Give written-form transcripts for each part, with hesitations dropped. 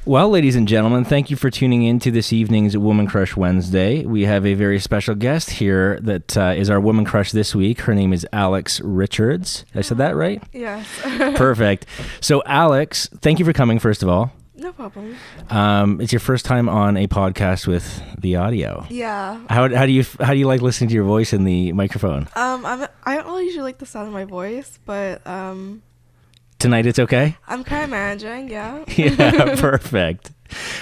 Well, ladies and gentlemen, thank you for tuning in to this evening's Woman Crush Wednesday. We have a very special guest here that is our Woman Crush this week. Her name is Alex Richards. I said that right? Yes. Perfect. So, Alex, thank you for coming, first of all. No problem. It's your first time on a podcast with the audio. Yeah. How do you like listening to your voice in the microphone? I don't really usually like the sound of my voice, but Tonight it's okay? I'm kind of managing, yeah. Yeah, perfect.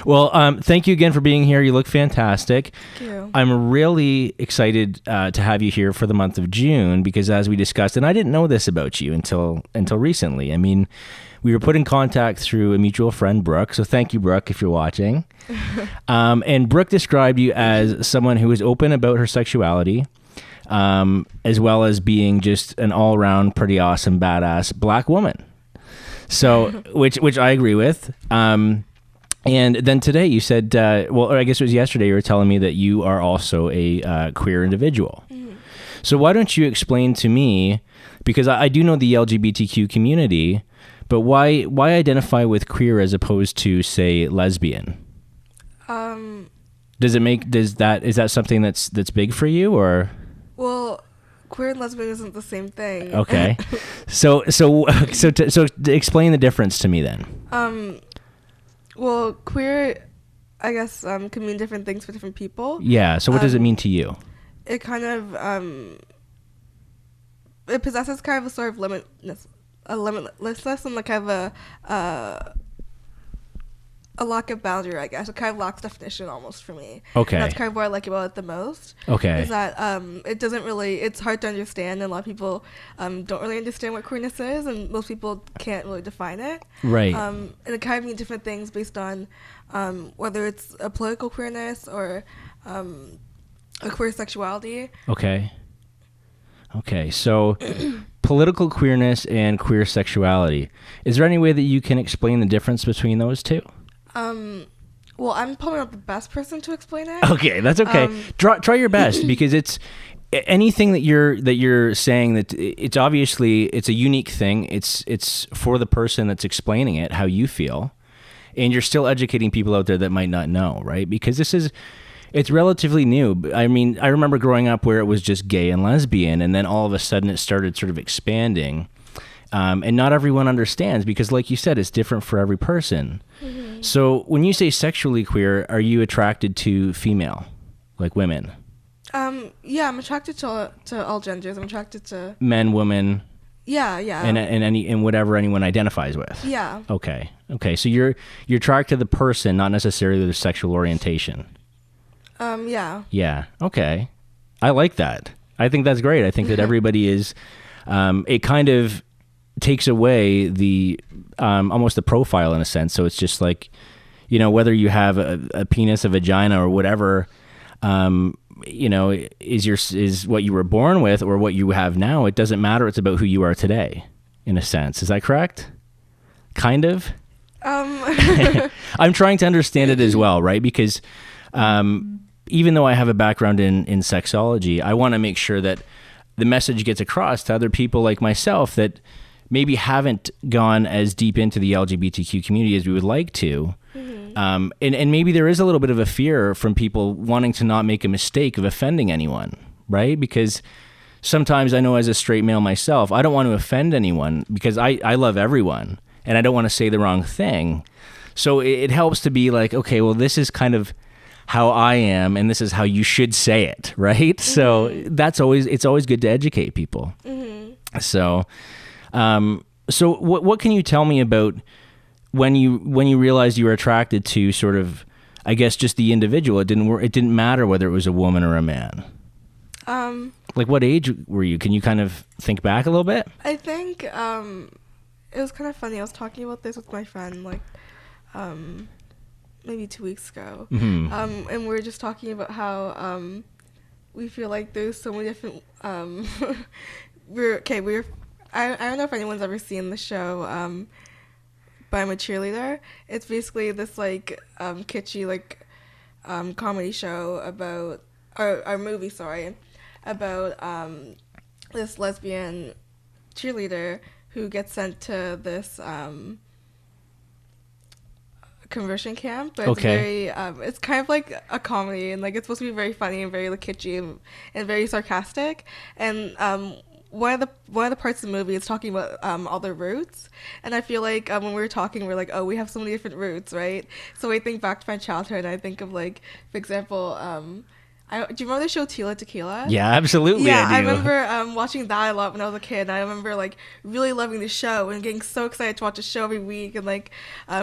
Well, thank you again for being here. You look fantastic. Thank you. I'm really excited to have you here for the month of June because, as we discussed, and I didn't know this about you until recently. I mean, we were put in contact through a mutual friend, Brooke. So thank you, Brooke, if you're watching. And Brooke described you as someone who is open about her sexuality, as well as being just an all-around pretty awesome, badass Black woman. So, which I agree with. And then today you said, or I guess it was yesterday, you were telling me that you are also a queer individual. Mm-hmm. So why don't you explain to me, because I do know the LGBTQ community, but why identify with queer as opposed to, say, lesbian? Is that something that's big for you, or? Well, queer and lesbian isn't the same thing. Okay. So explain the difference to me then. Well, queer, I guess, can mean different things for different people. Yeah. So what does it mean to you? It kind of, it possesses kind of a sort of limitlessness and like kind of a lack of boundary, I guess. It kind of lacks definition almost for me. Okay. And that's kind of what I like about it the most. Okay. Is that it doesn't really, it's hard to understand, and a lot of people don't really understand what queerness is, and most people can't really define it. Right. And it kind of means different things based on whether it's a political queerness or a queer sexuality. Okay. So political queerness and queer sexuality. Is there any way that you can explain the difference between those two? Well, I'm probably not the best person to explain it. Okay, that's okay. Try your best, because it's anything that you're saying, that it's obviously it's a unique thing. It's for the person that's explaining it, how you feel, and you're still educating people out there that might not know, right? Because it's relatively new. I mean, I remember growing up where it was just gay and lesbian, and then all of a sudden it started sort of expanding. And not everyone understands, because like you said, it's different for every person. Mm-hmm. So when you say sexually queer, are you attracted to female, like women? Yeah, I'm attracted to all genders. I'm attracted to men, women. Yeah. And whatever anyone identifies with. Yeah. Okay. So you're attracted to the person, not necessarily their sexual orientation. Yeah. Yeah. Okay. I like that. I think that's great. I think that everybody is. It kind of takes away the almost the profile in a sense. So it's just like, whether you have a penis, a vagina, or whatever, is what you were born with or what you have now. It doesn't matter. It's about who you are today, in a sense. Is that correct? Kind of. I'm trying to understand it as well, right? Because even though I have a background in sexology, I want to make sure that the message gets across to other people like myself that maybe haven't gone as deep into the LGBTQ community as we would like to. Mm-hmm. And maybe there is a little bit of a fear from people wanting to not make a mistake of offending anyone, right? Because sometimes I know, as a straight male myself, I don't want to offend anyone because I love everyone and I don't want to say the wrong thing. So it helps to be like, okay, well, this is kind of how I am, and this is how you should say it, right? Mm-hmm. So it's always good to educate people. Mm-hmm. So what can you tell me about when you realized you were attracted to sort of, I guess, just the individual? It didn't matter whether it was a woman or a man. Like, what age were you? Can you kind of think back a little bit? I think it was kind of funny. I was talking about this with my friend like maybe 2 weeks ago. Mm-hmm. And we were just talking about how we feel like there's so many different I don't know if anyone's ever seen the show but I'm a Cheerleader. It's basically this like kitschy like comedy show about or movie, sorry, about this lesbian cheerleader who gets sent to this conversion camp, but it's very it's kind of like a comedy, and like it's supposed to be very funny and very like kitschy and very sarcastic. And one of the parts of the movie is talking about all the roots, and I feel like when we were talking, we're like, oh, we have so many different roots, right? So I think back to my childhood, and I think of like, for example, do you remember the show Tila Tequila? Yeah, absolutely. Yeah, I remember watching that a lot when I was a kid. And I remember like really loving the show and getting so excited to watch the show every week. And like, I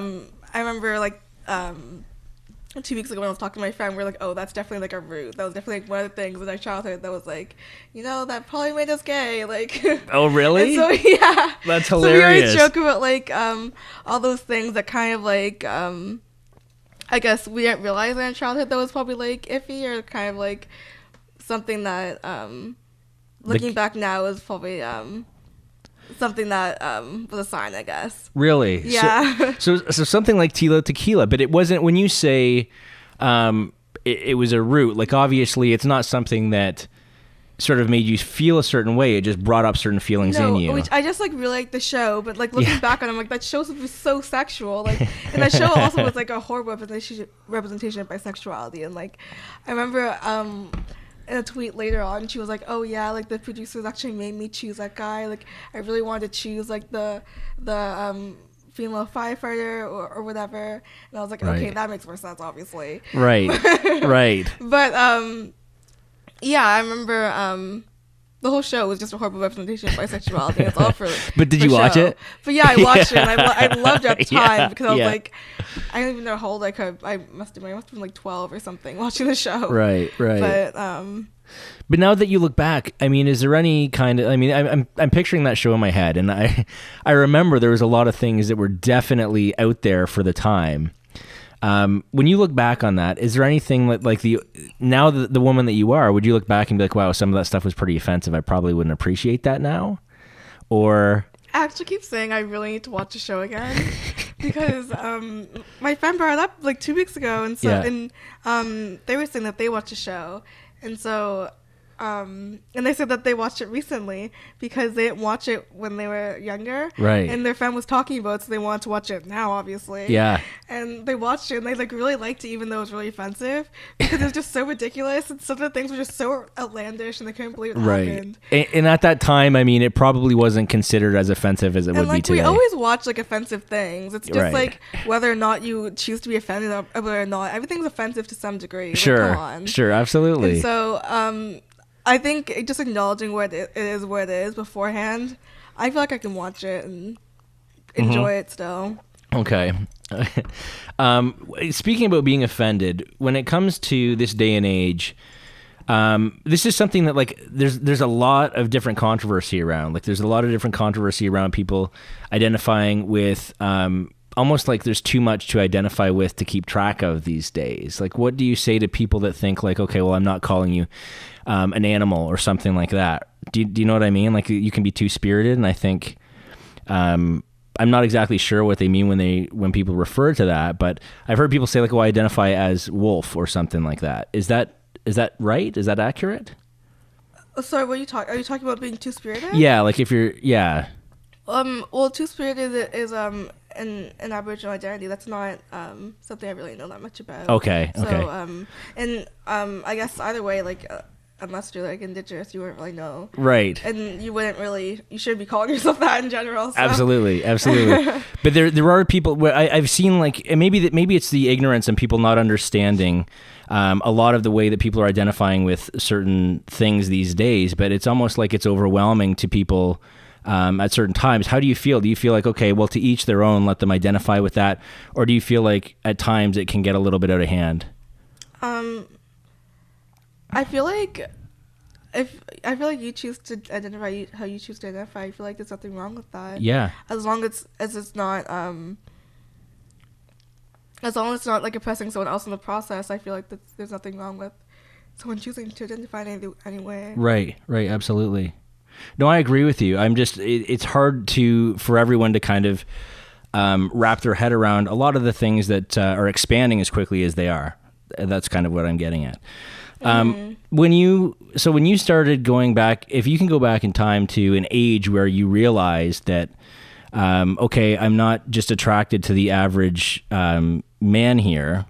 remember like 2 weeks ago when I was talking to my friend, we were like, oh, that's definitely like a root. That was definitely like one of the things in our childhood that was like, you know, that probably made us gay. Like, oh, really? So yeah, that's hilarious. So we always joke about like all those things that kind of like I guess we didn't realize in our childhood that was probably like iffy or kind of like something that looking back now is probably something that was a sign, I guess. Really? Yeah. So something like Tila Tequila, but it wasn't, when you say it was a root, like obviously it's not something that sort of made you feel a certain way. It just brought up certain feelings in you. Which I just like really like the show, but like looking back on it, I'm like, that show was so sexual. Like, and that show also was like a horrible representation of bisexuality. And like, I remember in a tweet later on, she was like, oh yeah, like the producers actually made me choose that guy. Like, I really wanted to choose like the female firefighter or whatever. And I was like, okay, that makes more sense, obviously. Right. Right. But yeah, I remember the whole show was just a horrible representation of bisexuality. It's all for. But did you watch it? But yeah, I watched it. And I loved it at the time because I was like, I don't even know how old I could. I must have been like 12 or something watching the show. Right. But now that you look back, I mean, is there any kind of? I mean, I'm picturing that show in my head, and I remember there was a lot of things that were definitely out there for the time. When you look back on that, is there anything like the woman that you are, would you look back and be like, wow, some of that stuff was pretty offensive. I probably wouldn't appreciate that now? Or I actually keep saying I really need to watch the show again because my friend brought it up like 2 weeks ago, and so and they were saying that they watched the show, and so and they said that they watched it recently because they didn't watch it when they were younger. Right. And their friend was talking about it, so they wanted to watch it now, obviously. Yeah. And they watched it, and they like really liked it, even though it was really offensive, because it was just so ridiculous, and some of the things were just so outlandish, and they couldn't believe it happened. And at that time, I mean, it probably wasn't considered as offensive as it would be today. We always watch like offensive things. It's just like whether or not you choose to be offended or not, everything's offensive to some degree. Sure. Like, come on. Sure, absolutely. And so, I think just acknowledging what it is beforehand, I feel like I can watch it and enjoy it still. Okay. Speaking about being offended, when it comes to this day and age, this is something that like there's a lot of different controversy around. Like there's a lot of different controversy around people identifying with almost like there's too much to identify with to keep track of these days. Like, what do you say to people that think like, okay, well, I'm not calling you an animal or something like that? Do you know what I mean? Like, you can be two-spirited, and I think I'm not exactly sure what they mean when people refer to that, but I've heard people say like, "Oh, I identify as wolf" or something like that. Is that right? Is that accurate? Sorry, are you talking about being two-spirited? Yeah, like if you're well, two-spirited is an Aboriginal identity. That's not something I really know that much about. Okay. So and I guess either way, like unless you're like Indigenous, you wouldn't really know. Right. And you shouldn't be calling yourself that in general. So. Absolutely. But there are people where I've seen like, and maybe it's the ignorance and people not understanding a lot of the way that people are identifying with certain things these days, but it's almost like it's overwhelming to people at certain times. How do you feel? Do you feel like, okay, well, to each their own, let them identify with that? Or do you feel like at times it can get a little bit out of hand? I feel like you choose to identify how you choose to identify, I feel like there's nothing wrong with that. Yeah. As long as it's not like oppressing someone else in the process, I feel like there's nothing wrong with someone choosing to identify in any way. Right, absolutely. No, I agree with you. It's hard for everyone to kind of wrap their head around a lot of the things that are expanding as quickly as they are. That's kind of what I'm getting at. When you started going back, if you can go back in time to an age where you realized that, okay, I'm not just attracted to the average man here,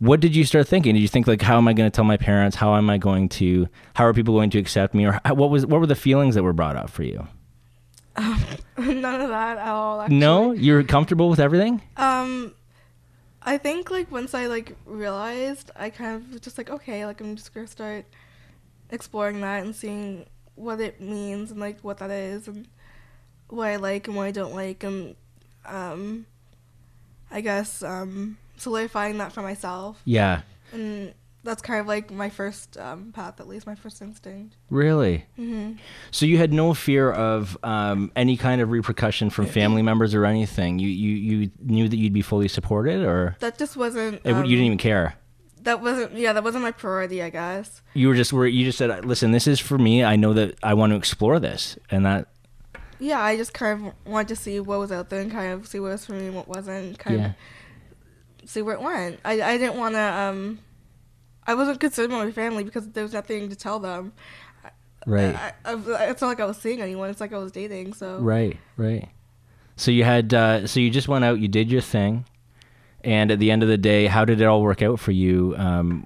what did you start thinking? Did you think like, how am I going to tell my parents? How are people going to accept me? Or what were the feelings that were brought up for you? None of that at all, actually. No? You're comfortable with everything? I think like once I like realized, I kind of was just like, okay, like I'm just going to start exploring that and seeing what it means and like what that is and what I like and what I don't like, and I guess solidifying that for myself. Yeah. And that's kind of like my first path, at least my first instinct. Really? Mm-hmm. So you had no fear of any kind of repercussion from family members or anything? You knew that you'd be fully supported, or that just wasn't. You didn't even care. That wasn't my priority, I guess. You just said, listen, this is for me. I know that I want to explore this, and that. Yeah, I just kind of wanted to see what was out there and kind of see what was for me and what wasn't. Kind of see where it went. I didn't want to. I wasn't concerned about my family because there was nothing to tell them. Right. It's not like I was seeing anyone. It's like I was dating. So. Right. So you had. So you just went out. You did your thing, and at the end of the day, how did it all work out for you?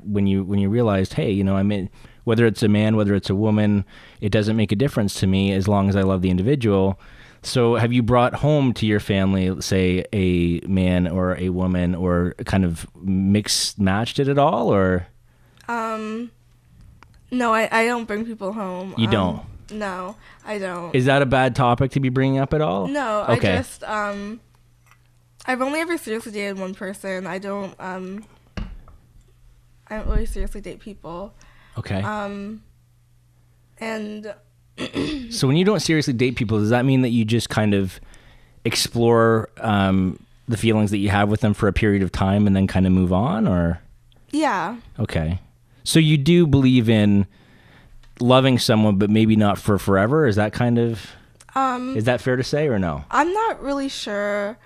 When you realized, hey, I'm in. Whether it's a man, whether it's a woman, it doesn't make a difference to me as long as I love the individual. So have you brought home to your family, say, a man or a woman, or kind of matched it at all, or? No, I don't bring people home. You don't? No, I don't. Is that a bad topic to be bringing up at all? No, okay. I just, I've only ever seriously dated one person. I don't really seriously date people. Okay. And so when you don't seriously date people, does that mean that you just kind of explore the feelings that you have with them for a period of time and then kind of move on, or? Yeah. Okay. So you do believe in loving someone, but maybe not for forever? Is that kind of, is that fair to say, or no? I'm not really sure.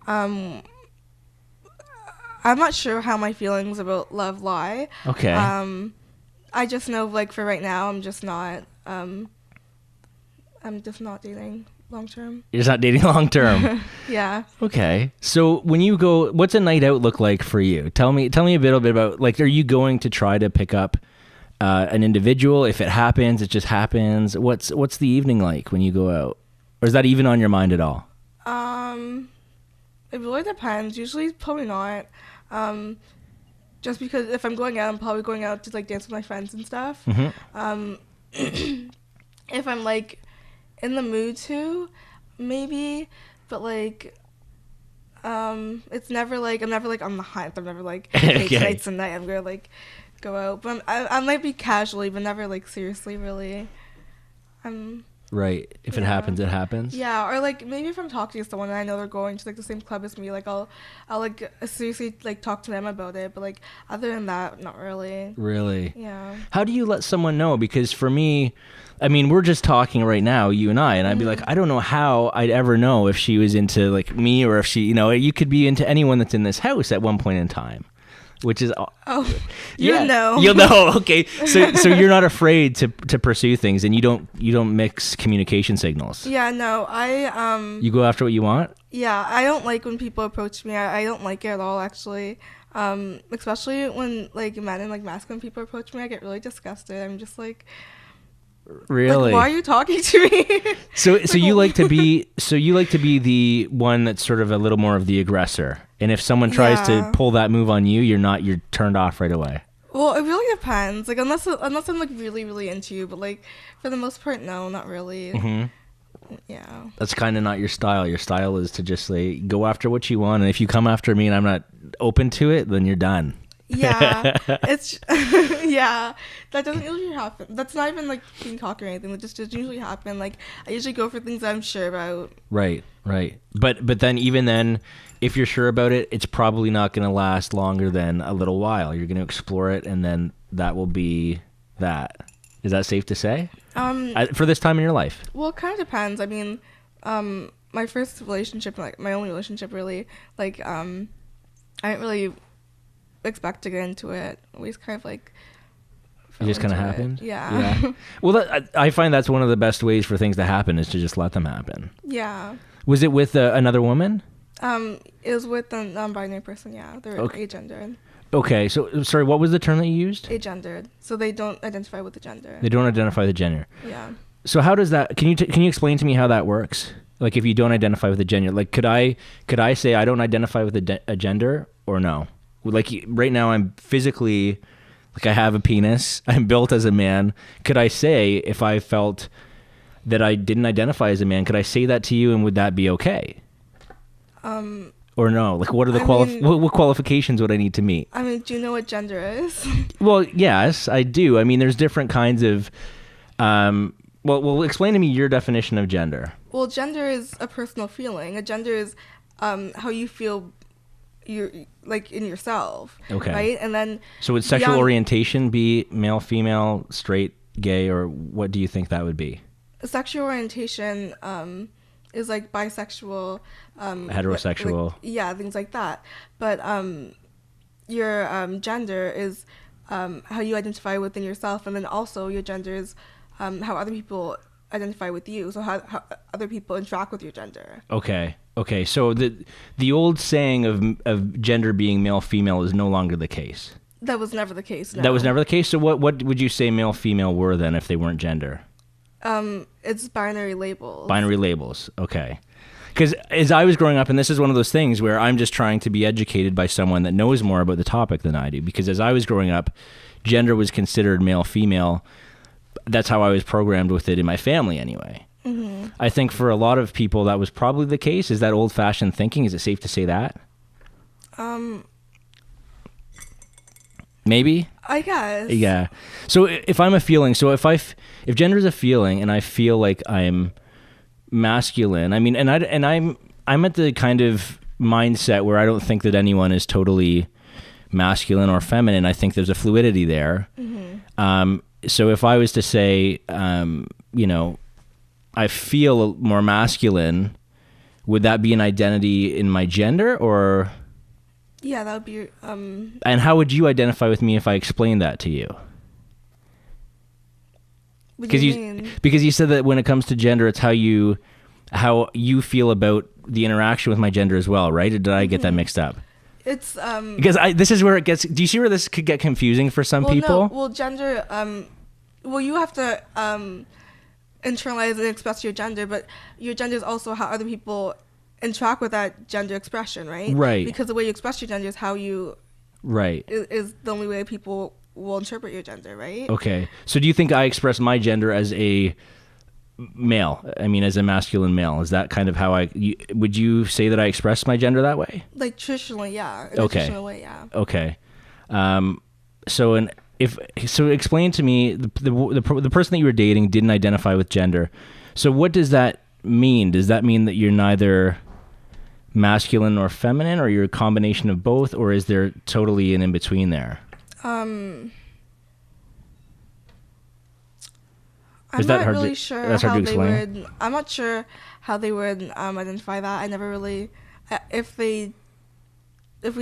I'm not sure how my feelings about love lie. Okay. I just know, like, for right now, I'm just not dating long term. You're just not dating long term. Yeah. Okay. So when you go, what's a night out look like for you? Tell me a little bit about, like, are you going to try to pick up an individual? If it happens, it just happens. What's the evening like when you go out? Or is that even on your mind at all? It really depends. Usually, probably not. Just because if I'm going out, I'm probably going out to, like, dance with my friends and stuff. Mm-hmm. If I'm, like, in the mood to, maybe, but, like, it's never, like, I'm never, like, on the hunt. I'm never, like, hey, tonight's the night, I'm gonna, like, go out. But I might be casually, but never, like, seriously, really. Right. If it happens, it happens. Yeah, or like maybe if I'm talking to someone and I know they're going to like the same club as me, like I'll like seriously like talk to them about it. But like other than that, not really. Really? Yeah. How do you let someone know? Because for me, I mean, we're just talking right now, you and I, and I'd be like, I don't know how I'd ever know if she was into like me, or if she, you could be into anyone that's in this house at one point in time. Which is you'll know. You'll know. Okay, so you're not afraid to pursue things, and you don't mix communication signals. Yeah, no, I You go after what you want. Yeah, I don't like when people approach me. I don't like it at all, actually. Especially when like men and like masculine people approach me, I get really disgusted. I'm just like, really? Like, why are you talking to me? So you like to be the one that's sort of a little more of the aggressor. And if someone tries to pull that move on you, you're turned off right away. Well, it really depends. Like unless I'm like really, really into you, but like for the most part, no, not really. Mm-hmm. Yeah. That's kind of not your style. Your style is to just like go after what you want, and if you come after me and I'm not open to it, then you're done. Yeah, it's yeah. That doesn't usually happen. That's not even like being cocky or anything. That just doesn't usually happen. Like I usually go for things I'm sure about. Right. But then even then, if you're sure about it, it's probably not going to last longer than a little while. You're going to explore it, and then that will be that. Is that safe to say? For this time in your life? Well, it kind of depends. I mean, my first relationship, like my only relationship, really, like I didn't really expect to get into it. Always kind of like. It just kind of happened? Yeah. Well, I find that's one of the best ways for things to happen is to just let them happen. Yeah. Was it with another woman? It was with a non-binary person. Yeah, they're agendered. Okay, so sorry, what was the term that you used? Agendered. So they don't identify with the gender. They don't identify the gender. Yeah. So how does that? Can you explain to me how that works? Like if you don't identify with the gender, like could I say I don't identify with a gender or no? Like right now I'm physically, like I have a penis. I'm built as a man. Could I say if I felt that I didn't identify as a man, could I say that to you and would that be okay? Or no? Like what are the what qualifications would I need to meet? I mean, do you know what gender is? Well, yes, I do. I mean, there's different kinds of well, explain to me your definition of gender. Well, gender is a personal feeling. A gender is how you feel you're like in yourself. Okay. Right? And then so would sexual orientation be male, female, straight, gay, or what do you think that would be? Sexual orientation is like bisexual, heterosexual. Things like that. But your gender is how you identify within yourself, and then also your gender is how other people identify with you. So how other people interact with your gender. Okay. So the old saying of gender being male, female is no longer the case. That was never the case. No. That was never the case. So what would you say male, female were then if they weren't gender? It's binary labels. Binary labels. Okay. Because as I was growing up, and this is one of those things where I'm just trying to be educated by someone that knows more about the topic than I do. Because as I was growing up, gender was considered male, female. That's how I was programmed with it in my family anyway. Mm-hmm. I think for a lot of people that was probably the case. Is that old-fashioned thinking? Is it safe to say that? Maybe? I guess. Yeah. So if I'm a feeling, if gender is a feeling and I feel like I'm masculine, I mean, and I'm at the kind of mindset where I don't think that anyone is totally masculine or feminine. I think there's a fluidity there. Mm-hmm. So if I was to say, I feel more masculine, would that be an identity in my gender or? Yeah, that would be. And how would you identify with me if I explained that to you? Because you said that when it comes to gender, it's how you feel about the interaction with my gender as well, right? Or did I get that mixed up? It's because this is where it gets. Do you see where this could get confusing for some people? No, well, gender. You have to internalize and express your gender, but your gender is also how other people interact with that gender expression, right? Right. Because the way you express your gender is how you. Right. Is the only way people will interpret your gender, right? Okay. So do you think I express my gender as a male? I mean, as a masculine male. Is that kind of how would you say that I express my gender that way? Like traditionally, yeah. In okay. A traditional way, yeah. Okay. So explain to me the person that you were dating didn't identify with gender. So what does that mean? Does that mean that you're neither masculine or feminine, or you're a combination of both, or is there totally an in-between there? I'm not really sure how they would. I'm not sure how they would identify that. I never really. If we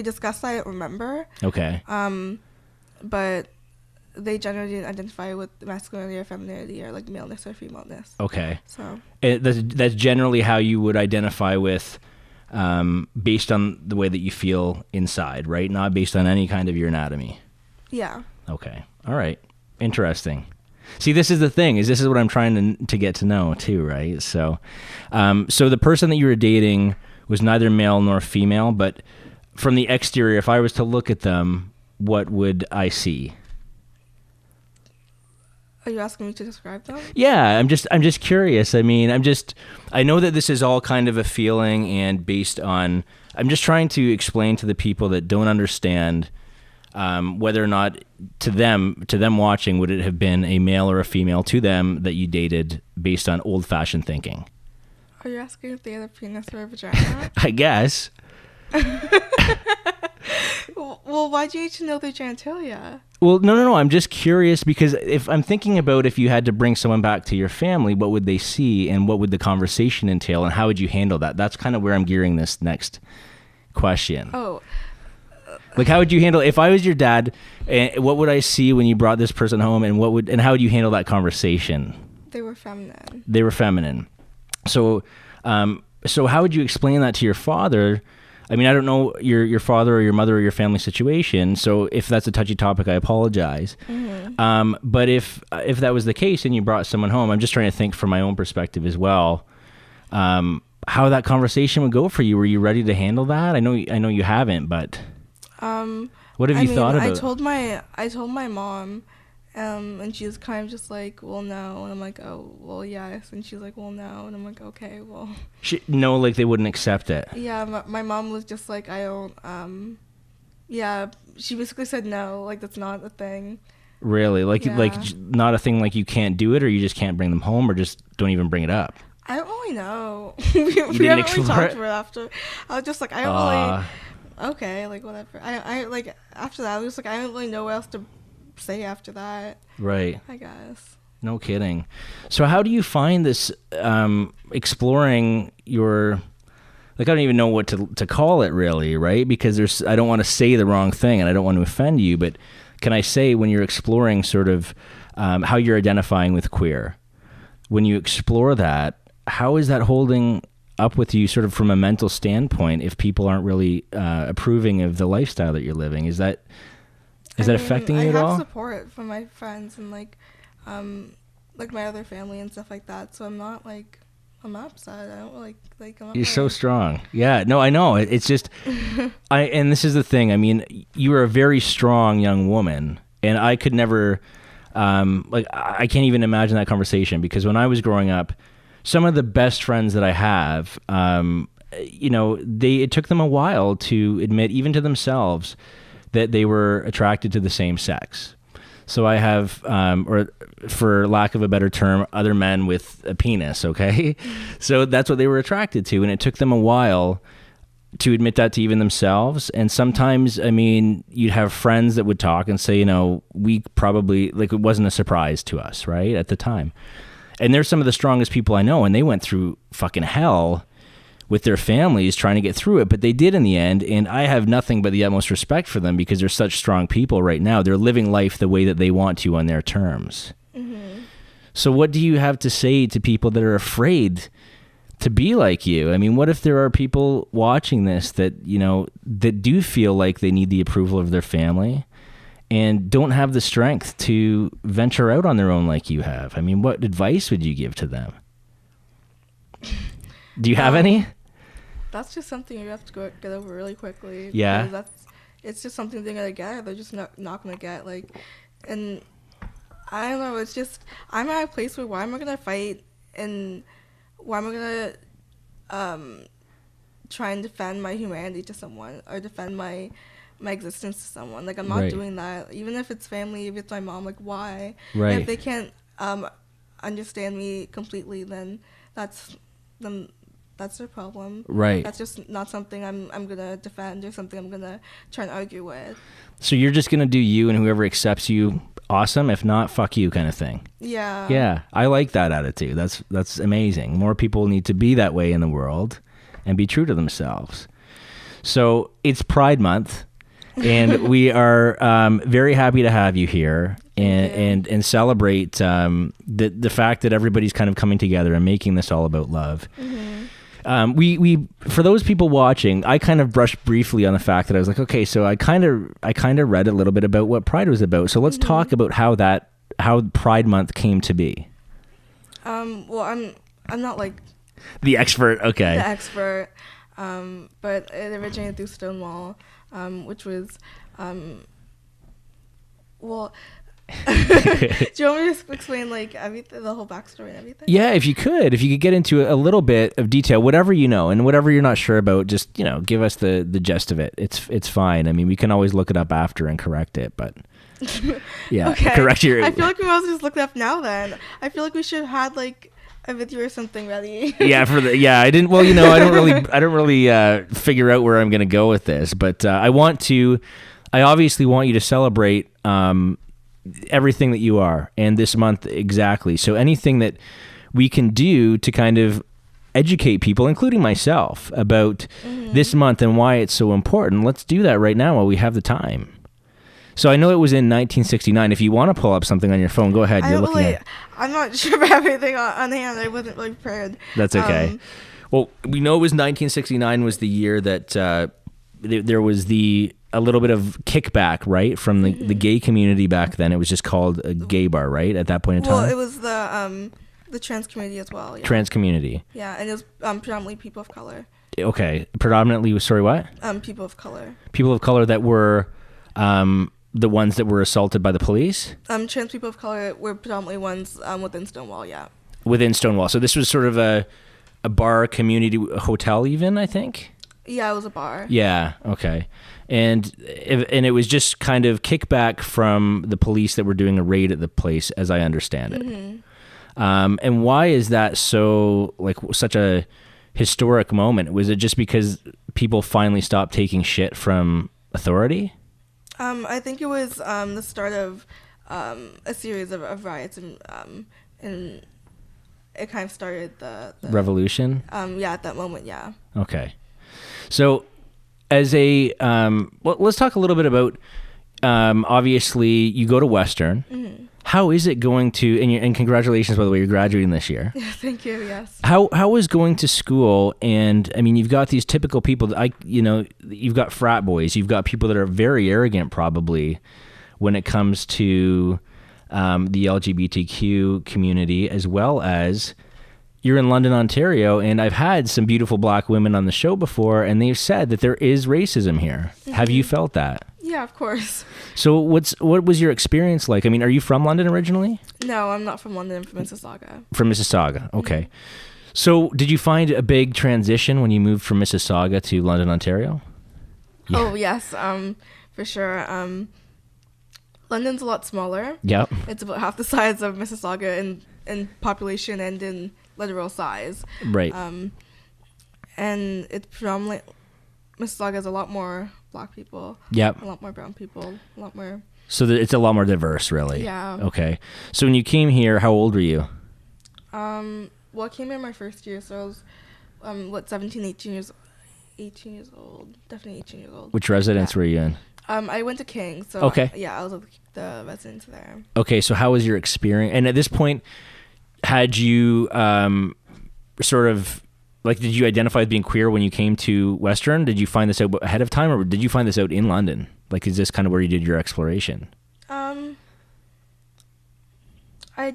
discussed that, I don't remember. Okay. But they generally didn't identify with masculinity or femininity or like maleness or femaleness. Okay. So that's generally how you would identify with, based on the way that you feel inside, right? Not based on any kind of your anatomy. Yeah. Okay. All right. Interesting. See, this is the thing. This is what I'm trying to get to know too, right? So, so the person that you were dating was neither male nor female, but from the exterior, if I was to look at them, what would I see? Are you asking me to describe them? Yeah, I'm just curious. I mean, I know that this is all kind of a feeling and based on, I'm just trying to explain to the people that don't understand whether or not to them watching, would it have been a male or a female to them that you dated based on old-fashioned thinking? Are you asking if they had a penis or a vagina? I guess. Well, why do you need to know their genitalia? Well, no. I'm just curious because if I'm thinking about if you had to bring someone back to your family, what would they see and what would the conversation entail and how would you handle that? That's kind of where I'm gearing this next question. Oh. Like, how would you handle, if I was your dad, and what would I see when you brought this person home and how would you handle that conversation? They were feminine. They were feminine. So, So how would you explain that to your father? I mean, I don't know your father or your mother or your family situation, so if that's a touchy topic, I apologize. But if that was the case and you brought someone home, I'm just trying to think from my own perspective as well, how that conversation would go for you. Were you ready to handle that? I know you haven't, but what have you thought about? I told my mom, and she was kind of just like, well, no. And I'm like, oh, well, yes. And she's like, well, no. And I'm like, okay, well. No, like they wouldn't accept it. Yeah, my mom was just like, I don't, yeah, she basically said no, like that's not a thing. Really? Like not a thing, like you can't do it, or you just can't bring them home, or just don't even bring it up? I don't really know. we haven't really talked about it after. I was just like, I don't really, okay, like whatever. I like, after that, I was like, I don't really know what else to say after that. Right. I guess. No kidding. So how do you find this exploring your, like, I don't even know what to call it really, right? Because I don't want to say the wrong thing and I don't want to offend you, but can I say when you're exploring sort of how you're identifying with queer, when you explore that, how is that holding up with you sort of from a mental standpoint if people aren't really approving of the lifestyle that you're living? Is that affecting you at all? I have support from my friends and like my other family and stuff like that. So I'm not upset. I don't like. You're so strong. Yeah. No, I know. It's just, and this is the thing. I mean, you are a very strong young woman, and I could never, I can't even imagine that conversation, because when I was growing up, some of the best friends that I have, it took them a while to admit, even to themselves, that they were attracted to the same sex. So I have, or for lack of a better term, other men with a penis, okay? So that's what they were attracted to, and it took them a while to admit that to even themselves. And sometimes, I mean, you'd have friends that would talk and say, we probably, like, it wasn't a surprise to us, right, at the time. And they're some of the strongest people I know, and they went through fucking hell with their families trying to get through it, but they did in the end, and I have nothing but the utmost respect for them because they're such strong people right now. They're living life the way that they want to on their terms. Mm-hmm. So what do you have to say to people that are afraid to be like you? I mean, what if there are people watching this that, that do feel like they need the approval of their family and don't have the strength to venture out on their own like you have? I mean, what advice would you give to them? Do you have any? That's just something you have to get over really quickly. Yeah. It's just something they're going to get. They're just not going to get, like, and I don't know. It's just, I'm at a place where why am I going to fight and why am I going to try and defend my humanity to someone or defend my existence to someone? Like, I'm not doing that. Even if it's family, if it's my mom, like, why? Right. And if they can't understand me completely, then that's their problem. Right. That's just not something I'm going to defend or something I'm going to try and argue with. So you're just going to do you, and whoever accepts you, awesome. If not, fuck you, kind of thing. Yeah. Yeah. I like that attitude. That's amazing. More people need to be that way in the world and be true to themselves. So it's Pride Month, and we are very happy to have you here and celebrate the fact that everybody's kind of coming together and making this all about love. Mm-hmm. We for those people watching, I kind of brushed briefly on the fact that I was like, okay, so I kind of read a little bit about what Pride was about. So let's talk about how Pride Month came to be. Well, I'm not like the expert, okay. The expert, but it originated through Stonewall, which was well. Do you want me to explain like everything, the whole backstory and everything? Yeah, if you could get into a little bit of detail, whatever you know, and whatever you're not sure about, just give us the gist of it. It's fine. I mean, we can always look it up after and correct it, but yeah, okay. Correct your. I feel like we must just look it up now. Then I feel like we should have had like a video or something ready. I didn't. Well, I don't really figure out where I'm gonna go with this, but I obviously want you to celebrate everything that you are, and this month exactly. So anything that we can do to kind of educate people, including myself, about this month and why it's so important, let's do that right now while we have the time. So I know it was in 1969. If you want to pull up something on your phone, go ahead. I'm not sure if I have anything on hand. I wasn't really prepared. That's okay. Well, we know it was 1969 was the year that there was a little bit of kickback, right, from the gay community back then. It was just called a gay bar, right, at that point in time? Well, it was the trans community as well. Yeah. Trans community. Yeah, and it was predominantly people of color. Okay. Predominantly, sorry, what? People of color. People of color that were the ones that were assaulted by the police? Trans people of color were predominantly ones within Stonewall, yeah. Within Stonewall. So this was sort of a bar, community, a hotel even, I think? Yeah, it was a bar. Yeah, okay. And it was just kind of kickback from the police that were doing a raid at the place, as I understand it. Mm-hmm. And why is that such a historic moment? Was it just because people finally stopped taking shit from authority? I think it was the start of a series of riots, and it kind of started the revolution. Yeah, at that moment, yeah. Okay, so as a let's talk a little bit about. Obviously, you go to Western. Mm-hmm. How is it going to? And congratulations, by the way, you're graduating this year. Thank you. Yes. How is going to school? And I mean, you've got these typical people. You've got frat boys. You've got people that are very arrogant, probably, when it comes to the LGBTQ community, as well as you're in London, Ontario, and I've had some beautiful black women on the show before, and they've said that there is racism here. Mm-hmm. Have you felt that? Yeah, of course. So what was your experience like? I mean, are you from London originally? No, I'm not from London. I'm from Mississauga. From Mississauga, okay. Mm-hmm. So did you find a big transition when you moved from Mississauga to London, Ontario? Yeah. Oh, yes, for sure. London's a lot smaller. Yep. It's about half the size of Mississauga in population and in literal size. Right. And it's predominantly, Mississauga has a lot more black people. Yep. A lot more brown people. A lot more. So it's a lot more diverse, really. Yeah. Okay. So when you came here, how old were you? Well, I came here my first year, so I was 18 years old. Definitely 18 years old. Which residence were you in? I went to King, so okay. I was with the residents there. Okay, so how was your experience? And at this point, had you sort of, like, did you identify as being queer when you came to Western? Did you find this out ahead of time, or did you find this out in London? Like, is this kind of where you did your exploration? I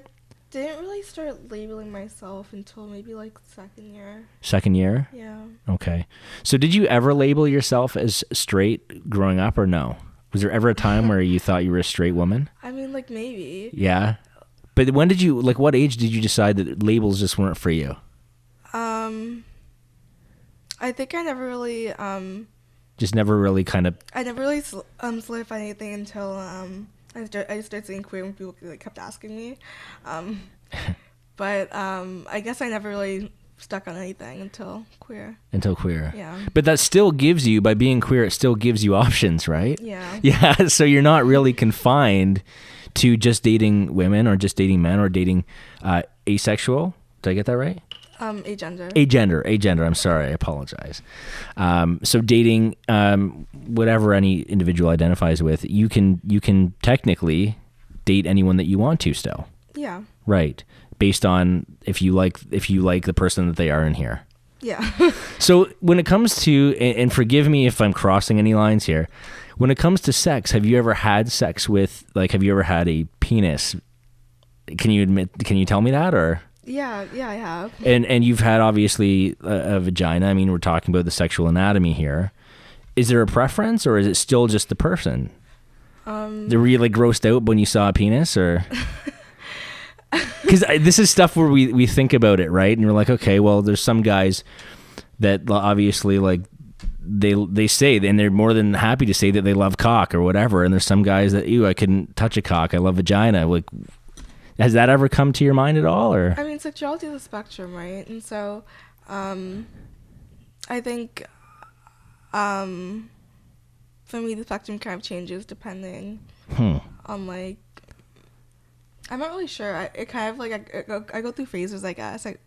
didn't really start labeling myself until maybe like second year. Second year? Yeah. Okay. So did you ever label yourself as straight growing up, or no? Was there ever a time where you thought you were a straight woman? I mean, like, maybe. Yeah. But when did you, like, what age did you decide that labels just weren't for you? I think I never really, just never really kind of... I never really solidified anything until, I started saying queer when people like, kept asking me. But I guess I never really stuck on anything until queer. Until queer. Yeah. But that still gives you, by being queer, it still gives you options, right? Yeah. Yeah, so you're not really confined to just dating women or just dating men or dating asexual. Did I get that right? Agender. Agender. I'm sorry. I apologize. So dating whatever any individual identifies with, you can technically date anyone that you want to still. Yeah. Right. Based on if you like the person that they are in here. Yeah. So when it comes to, and forgive me if I'm crossing any lines here, when it comes to sex, have you ever had sex with, like, have you ever had a penis? Can you tell me that, or? Yeah, I have. And you've had, obviously, a vagina. I mean, we're talking about the sexual anatomy here. Is there a preference, or is it still just the person? Were you, like, grossed out when you saw a penis, or? Because this is stuff where we think about it, right? And we're like, okay, well, there's some guys that obviously, like, they say, and they're more than happy to say that they love cock or whatever. And there's some guys that, I couldn't touch a cock. I love vagina. Like, has that ever come to your mind at all, or? I mean, sexuality is a spectrum, right? And so, I think, for me, the spectrum kind of changes depending on, like, I'm not really sure. It kind of, like, I go through phases, I guess. It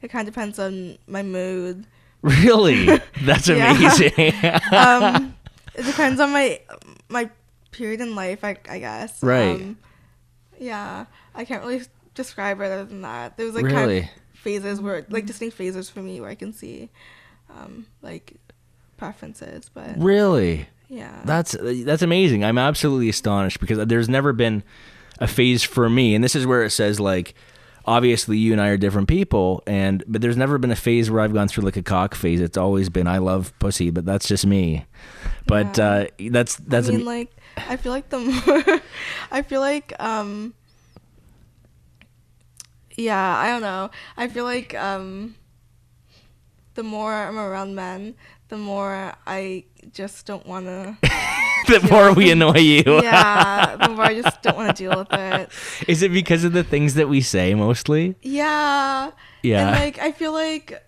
kind of depends on my mood. Really? That's amazing. It depends on my period in life, I guess. Right. Yeah, I can't really describe it other than that. There was, like, really? kind of phases where like distinct phases for me where I can see like preferences, but really, yeah, that's amazing. I'm absolutely astonished because there's never been a phase for me, and this is where it says like, obviously you and I are different people, but there's never been a phase where I've gone through like a cock phase. It's always been I love pussy, but that's just me. But that's I mean, like I feel like the more I feel like yeah, I don't know. I feel like the more I'm around men, the more I just don't want to. The more we annoy you. Yeah, the more I just don't want to deal with it. Is it because of the things that we say mostly? Yeah. Yeah. And like I feel like.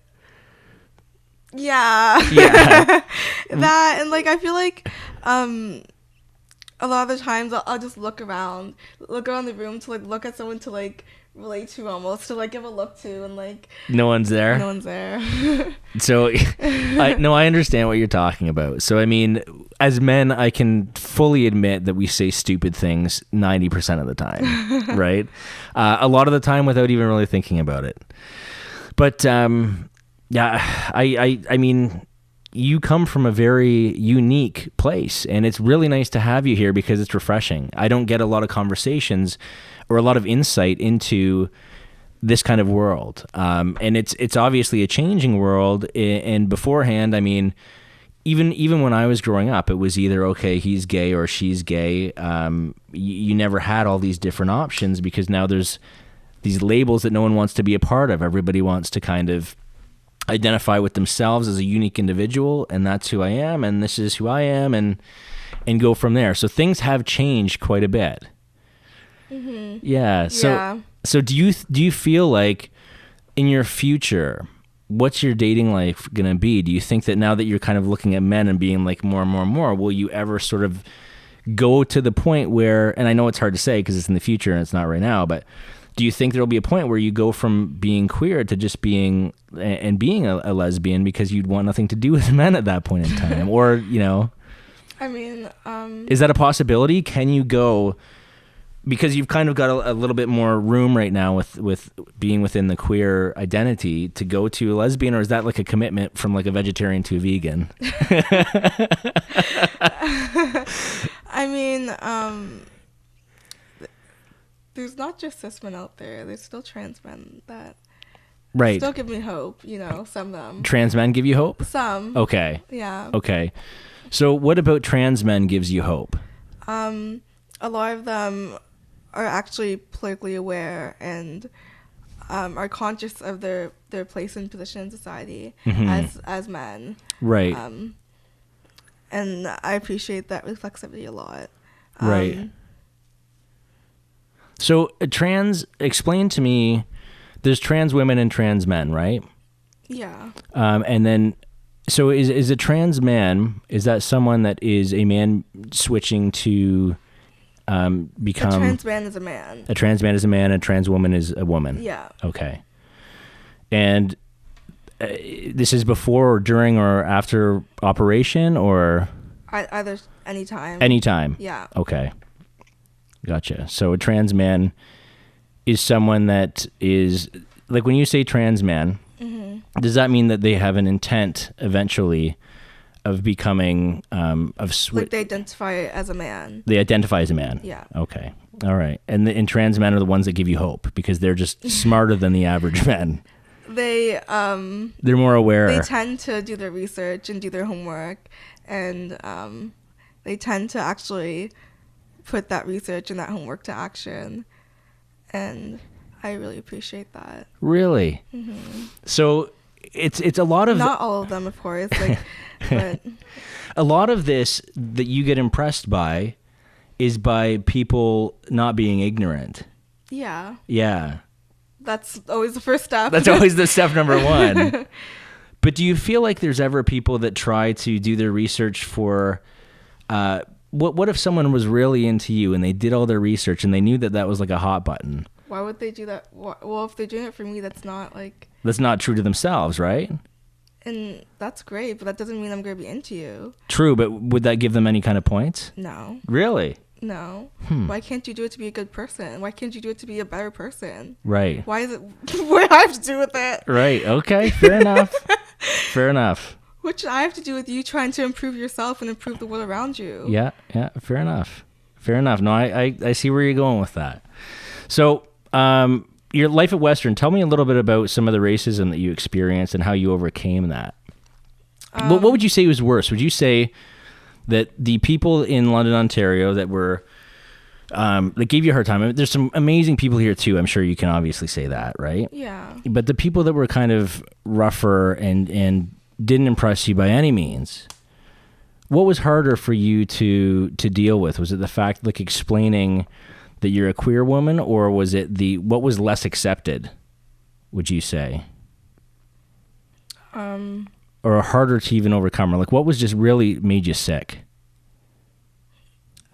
Yeah. Yeah. That and like I feel like a lot of the times I'll just look around the room to like look at someone to like relate to, almost to like give a look to, and like no one's there. So I understand what you're talking about. So I mean, as men, I can fully admit that we say stupid things 90% of the time, right? A lot of the time without even really thinking about it. But yeah, I mean, you come from a very unique place, and it's really nice to have you here because it's refreshing. I don't get a lot of conversations or a lot of insight into this kind of world. And it's obviously a changing world. And beforehand, I mean, even when I was growing up, it was either, okay, he's gay or she's gay. You never had all these different options because now there's these labels that no one wants to be a part of. Everybody wants to kind of identify with themselves as a unique individual, and that's who I am, and this is who I am, and go from there. So things have changed quite a bit. Mm-hmm. Yeah. So do you feel like in your future, what's your dating life gonna be? Do you think that now that you're kind of looking at men and being like more and more and more, will you ever sort of go to the point where, and I know it's hard to say because it's in the future and it's not right now, but do you think there'll be a point where you go from being queer to just being a lesbian because you'd want nothing to do with men at that point in time? Or, you know, I mean, is that a possibility? Can you go, because you've kind of got a little bit more room right now with being within the queer identity, to go to a lesbian, or is that like a commitment from like a vegetarian to a vegan? I mean, there's not just cis men out there. There's still trans men that still give me hope, you know, some of them. Trans men give you hope? Some. Okay. Yeah. Okay. So what about trans men gives you hope? A lot of them are actually politically aware and are conscious of their place and position in society as men. Right. And I appreciate that reflexivity a lot. Right. So explain to me, there's trans women and trans men, right? Yeah. And then, so is a trans man, is that someone that is a man switching to become... A trans man is a man. A trans man is a man, a trans woman is a woman. Yeah. Okay. And this is before or during or after operation, or... Either anytime. Anytime? Yeah. Okay. Gotcha. So a trans man is someone that is, like when you say trans man, does that mean that they have an intent eventually of becoming, like they identify as a man. They identify as a man? Yeah. Okay. All right. And trans men are the ones that give you hope because they're just smarter than the average men. They're more aware. They tend to do their research and do their homework, and they tend to actually put that research and that homework to action, and I really appreciate that. Really? So it's a lot of... Not all of them, of course, like, but... A lot of this that you get impressed by is by people not being ignorant. Yeah. Yeah. That's always the first step. That's always the step number one. But do you feel like there's ever people that try to do their research for... What if someone was really into you and they did all their research and they knew that was like a hot button? Why would they do that? Well, if they're doing it for me, that's not like... That's not true to themselves, right? And that's great, but that doesn't mean I'm going to be into you. True, but would that give them any kind of points? No. Really? No. Why can't you do it to be a good person? Why can't you do it to be a better person? Right. Why is it... What do I have to do with it? Right. Okay. Fair enough. Fair enough. What should I have to do with you trying to improve yourself and improve the world around you? Yeah. Yeah. Fair enough. Fair enough. No, I see where you're going with that. So, your life at Western, tell me a little bit about some of the racism that you experienced and how you overcame that. What would you say was worse? Would you say that the people in London, Ontario that were, that gave you a hard time, I mean, there's some amazing people here too. I'm sure you can obviously say that, right? Yeah. But the people that were kind of rougher and didn't impress you by any means, what was harder for you to deal with? Was it the fact, like, explaining that you're a queer woman, or was it what was less accepted, would you say? Or harder to even overcome, or like what was just really made you sick?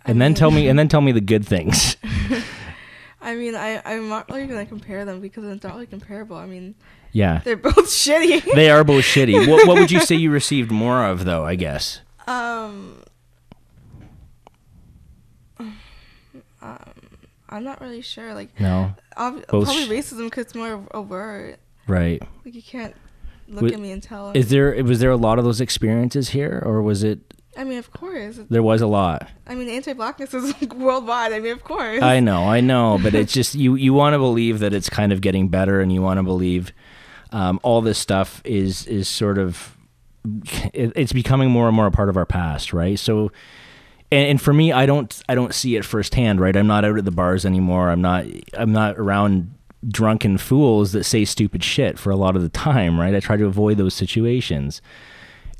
And then tell me the good things. I mean, I'm not really gonna compare them because it's not really comparable. I mean, yeah, they're both shitty. They are both shitty. What would you say you received more of, though? I guess. I'm not really sure. Like, no, probably racism because it's more overt. Right. Like, you can't look at me and tell. Was there a lot of those experiences here, or was it? I mean, of course. There was a lot. I mean, anti-blackness is worldwide. I mean, of course. I know, but it's just you want to believe that it's kind of getting better, and you want to believe all this stuff is sort of it's becoming more and more a part of our past, right? So. And for me, I don't see it firsthand, right? I'm not out at the bars anymore. I'm not around drunken fools that say stupid shit for a lot of the time, right? I try to avoid those situations.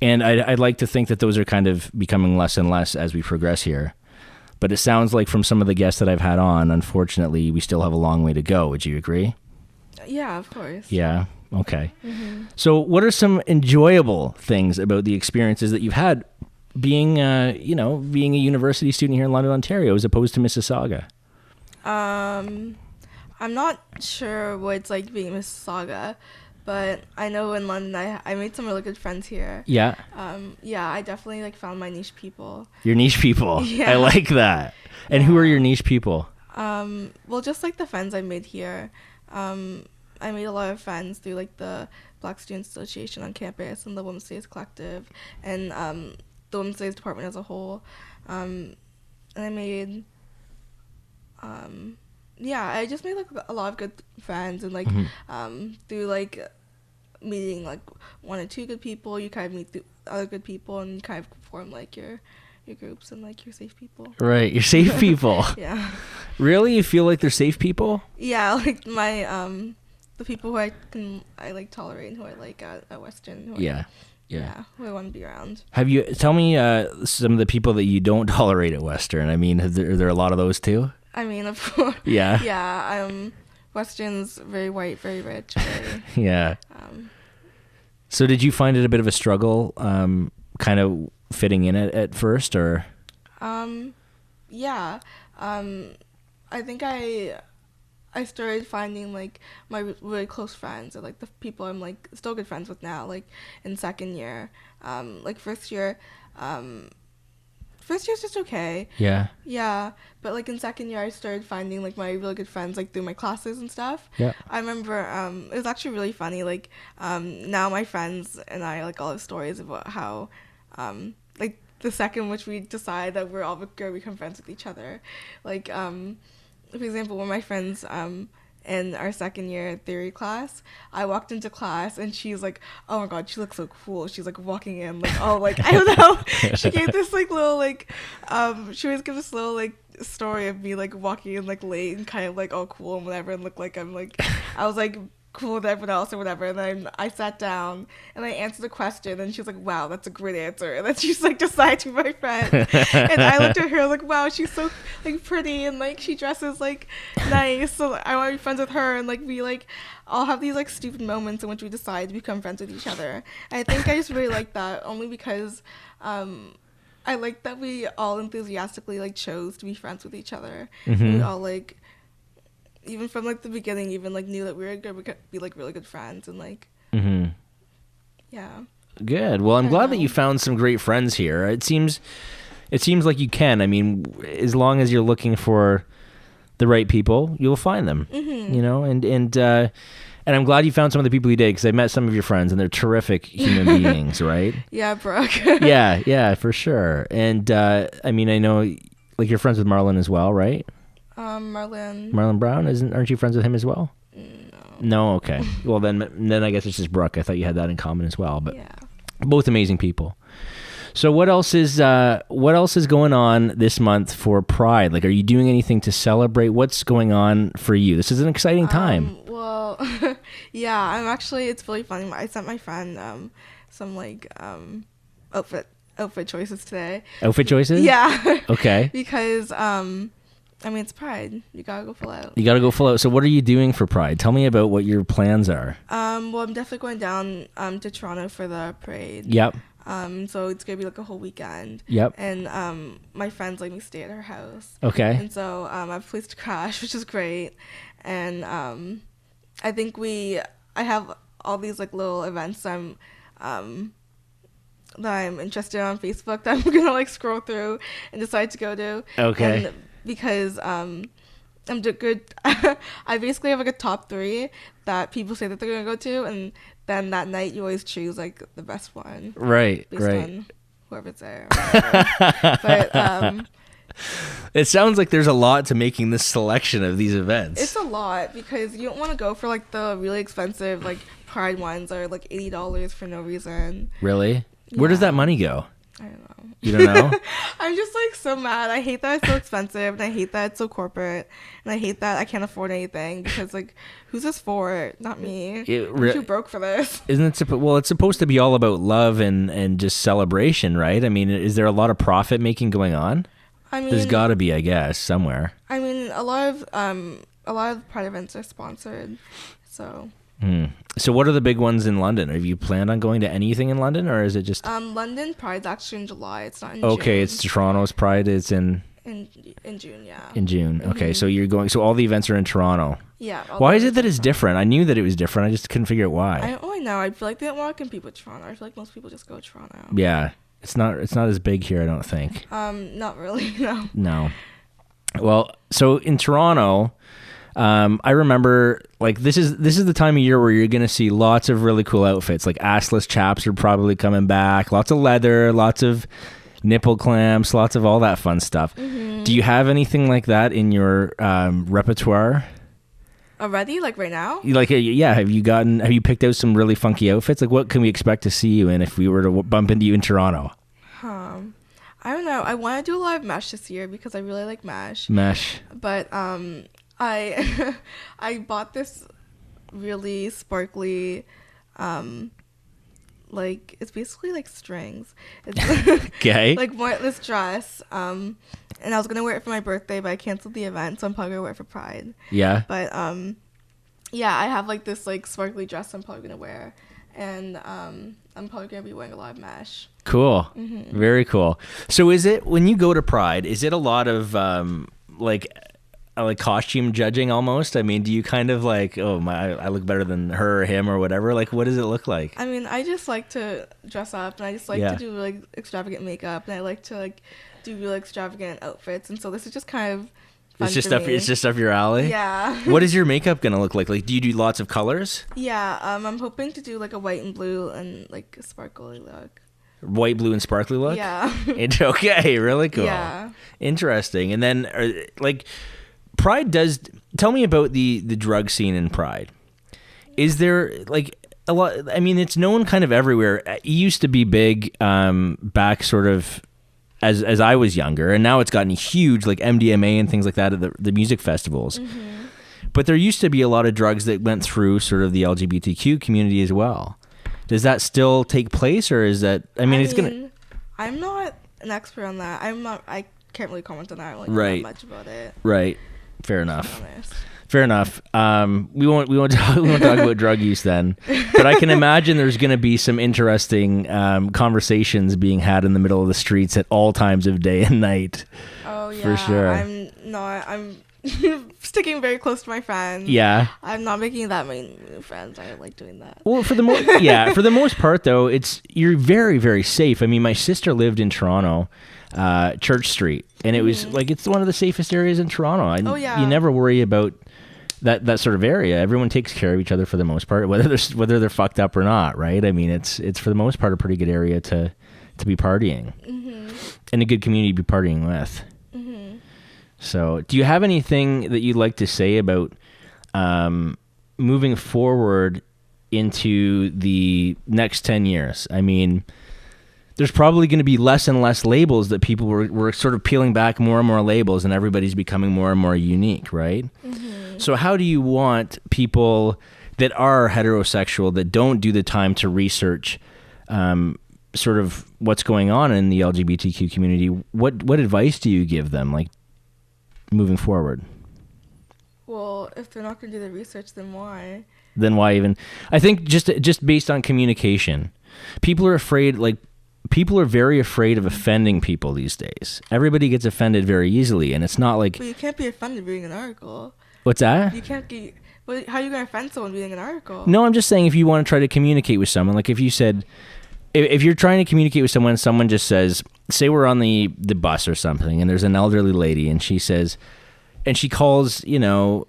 And I'd like to think that those are kind of becoming less and less as we progress here. But it sounds like from some of the guests that I've had on, unfortunately, we still have a long way to go. Would you agree? Yeah, of course. Yeah. Okay. Mm-hmm. So what are some enjoyable things about the experiences that you've had being being a university student here in London, Ontario, as opposed to Mississauga? I'm not sure what it's like being in Mississauga, but I know in London I made some really good friends here. Yeah. Yeah, I definitely like found my niche people. Your niche people. Yeah. I like that. And who are your niche people? Well, just like the friends I made here. I made a lot of friends through like the Black Students Association on campus and the Women's Studies Collective and the Women's Studies department as a whole. And I made, I just made like a lot of good friends and like through like meeting like one or two good people, you kind of meet other good people and you kind of form like your groups and like your safe people. Right, your safe people. Yeah. Really? You feel like they're safe people? Yeah, like my the people who I like tolerate and who I like at Western. Yeah, who I want to be around. Tell me some of the people that you don't tolerate at Western. I mean, are there a lot of those too? I mean, of course. Yeah. Yeah. Western's very white, very rich. Very, yeah. So did you find it a bit of a struggle, kind of fitting in at first, or? Yeah. I think I started finding like my really close friends or like the people I'm like still good friends with now, like in second year. Like first year's just okay. Yeah. Yeah, but like in second year I started finding like my really good friends like through my classes and stuff. Yeah. I remember it was actually really funny, like now my friends and I like all have stories about how like the second which we decide that we're all gonna become friends with each other. Like for example, one of my friends in our second year theory class, I walked into class and she's like, oh my god, she looks so cool. She's like walking in like, oh, like I don't know. She gave this like little like she always gives this little like story of me like walking in like late and kind of like all cool and whatever and look like I'm like I was like cool with everyone else or whatever, and then I sat down and I answered the question and she was like, wow, that's a great answer, and then she's like decided to be my friend. And I looked at her like, wow, she's so like pretty and like she dresses like nice, so I want to be friends with her, and like we like all have these like stupid moments in which we decide to become friends with each other. I think I just really like that only because I like that we all enthusiastically like chose to be friends with each other. Mm-hmm. We all like even from like the beginning even like knew that we were gonna be like really good friends and like yeah. Good. Well, I'm glad that you found some great friends here. It seems It seems like you can. I mean, as long as you're looking for the right people, you'll find them. You know, and I'm glad you found some of the people you did, because I met some of your friends and they're terrific human beings, right? Yeah, Brooke. yeah, for sure. And I mean, I know like you're friends with Marlon as well, right? Marlon Brown, aren't you friends with him as well? No, okay. Well, then I guess it's just Brooke. I thought you had that in common as well. But yeah, both amazing people. So what else is going on this month for Pride? Like, are you doing anything to celebrate? What's going on for you? This is an exciting time. Well, yeah, I'm actually. It's really funny. I sent my friend some like outfit choices today. Outfit choices? Yeah. Okay. Because I mean, it's Pride. You gotta go full out. You gotta go full out. So what are you doing for Pride? Tell me about what your plans are. Well, I'm definitely going down to Toronto for the parade. Yep. So it's gonna be like a whole weekend. Yep. And my friends let me stay at her house. Okay. And so I have a place to crash, which is great. And I think I have all these like little events that I'm interested in on Facebook that I'm gonna like scroll through and decide to go to. Okay. And because I'm good. I basically have like a top 3 that people say that they're gonna go to, and then that night you always choose like the best one. Right. Based on whoever's there. But it sounds like there's a lot to making this selection of these events. It's a lot, because you don't want to go for like the really expensive like Pride ones that are like $80 for no reason. Really? Yeah. Where does that money go? I don't know. You don't know? I'm just like so mad. I hate that it's so expensive, and I hate that it's so corporate, and I hate that I can't afford anything, because like, who's this for? Not me. I'm too broke for this. Isn't it? Well, it's supposed to be all about love and just celebration, right? I mean, is there a lot of profit making going on? I mean, there's got to be, I guess, somewhere. I mean, a lot of Pride events are sponsored, so. So what are the big ones in London? Have you planned on going to anything in London, or is it just London Pride's actually in July. It's not in June. Okay, it's Toronto's Pride. It's in June, yeah. In June. Okay, so you're going. So all the events are in Toronto. Yeah. Why is it that it's different? I knew that it was different. I just couldn't figure out why. I don't really know. I feel like they don't want to compete with Toronto. I feel like most people just go to Toronto. Yeah, it's not as big here, I don't think. Not really. No. No. Well, so in Toronto, I remember like this is the time of year where you're gonna see lots of really cool outfits. Like assless chaps are probably coming back. Lots of leather, lots of nipple clamps, lots of all that fun stuff. Do you have anything like that in your repertoire already? Like right now? Like yeah, have you picked out some really funky outfits? Like what can we expect to see you in if we were to bump into you in Toronto? I don't know. I want to do a lot of mesh this year because I really like mesh. But I bought this really sparkly, like it's basically like strings. It's okay. Like this dress. And I was gonna wear it for my birthday, but I canceled the event, so I'm probably gonna wear it for Pride. Yeah. But yeah, I have like this like sparkly dress I'm probably gonna wear, and I'm probably gonna be wearing a lot of mesh. Cool. Very cool. So is it, when you go to Pride, is it a lot of like costume judging almost? I mean, do you kind of like, oh my, I look better than her or him or whatever? Like, what does it look like? I mean, I just like to dress up, and I just like to do like extravagant makeup, and I like to like do really extravagant outfits, and so this is just kind of fun. It's just up your alley. Yeah. What is your makeup gonna look like? Like, do you do lots of colors? Yeah. I'm hoping to do like a white and blue and like a sparkly look. White, blue, and sparkly look? Yeah. Okay, really cool. Yeah. Interesting. And then, like, Pride does... Tell me about the drug scene in Pride. Is there, like, a lot... I mean, it's known kind of everywhere. It used to be big back sort of as I was younger, and now it's gotten huge, like MDMA and things like that at the music festivals. But there used to be a lot of drugs that went through sort of the LGBTQ community as well. Does that still take place, or is that... I mean, it's gonna... I'm not an expert on that. I can't really comment on that. I don't really know much about it. Right. Fair enough. Fair enough. We won't talk about drug use then. But I can imagine there's going to be some interesting conversations being had in the middle of the streets at all times of day and night. Oh yeah. For sure. I'm sticking very close to my friends. Yeah. I'm not making that many new friends. I like doing that. Well, for the most part though, you're very, very safe. I mean, my sister lived in Toronto, Church Street, and it was like it's one of the safest areas in Toronto. You never worry about that sort of area. Everyone takes care of each other for the most part, whether they're fucked up or not, right? I mean, it's for the most part a pretty good area to be partying, and a good community to be partying with. So, do you have anything that you'd like to say about moving forward into the next 10 years? I mean, there's probably going to be less and less labels that people were sort of peeling back more and more labels, and everybody's becoming more and more unique, right? So how do you want people that are heterosexual, that don't do the time to research sort of what's going on in the LGBTQ community, what advice do you give them, like, moving forward? Well, if they're not going to do the research, then why? Then why even? I think just based on communication. People are very afraid of offending people these days. Everybody gets offended very easily, and it's not like... But you can't be offended reading an article. What's that? You can't be... How are you going to offend someone reading an article? No, I'm just saying if you want to try to communicate with someone, like if you said... If you're trying to communicate with someone just says, say we're on the bus or something, and there's an elderly lady, and she says, and she calls,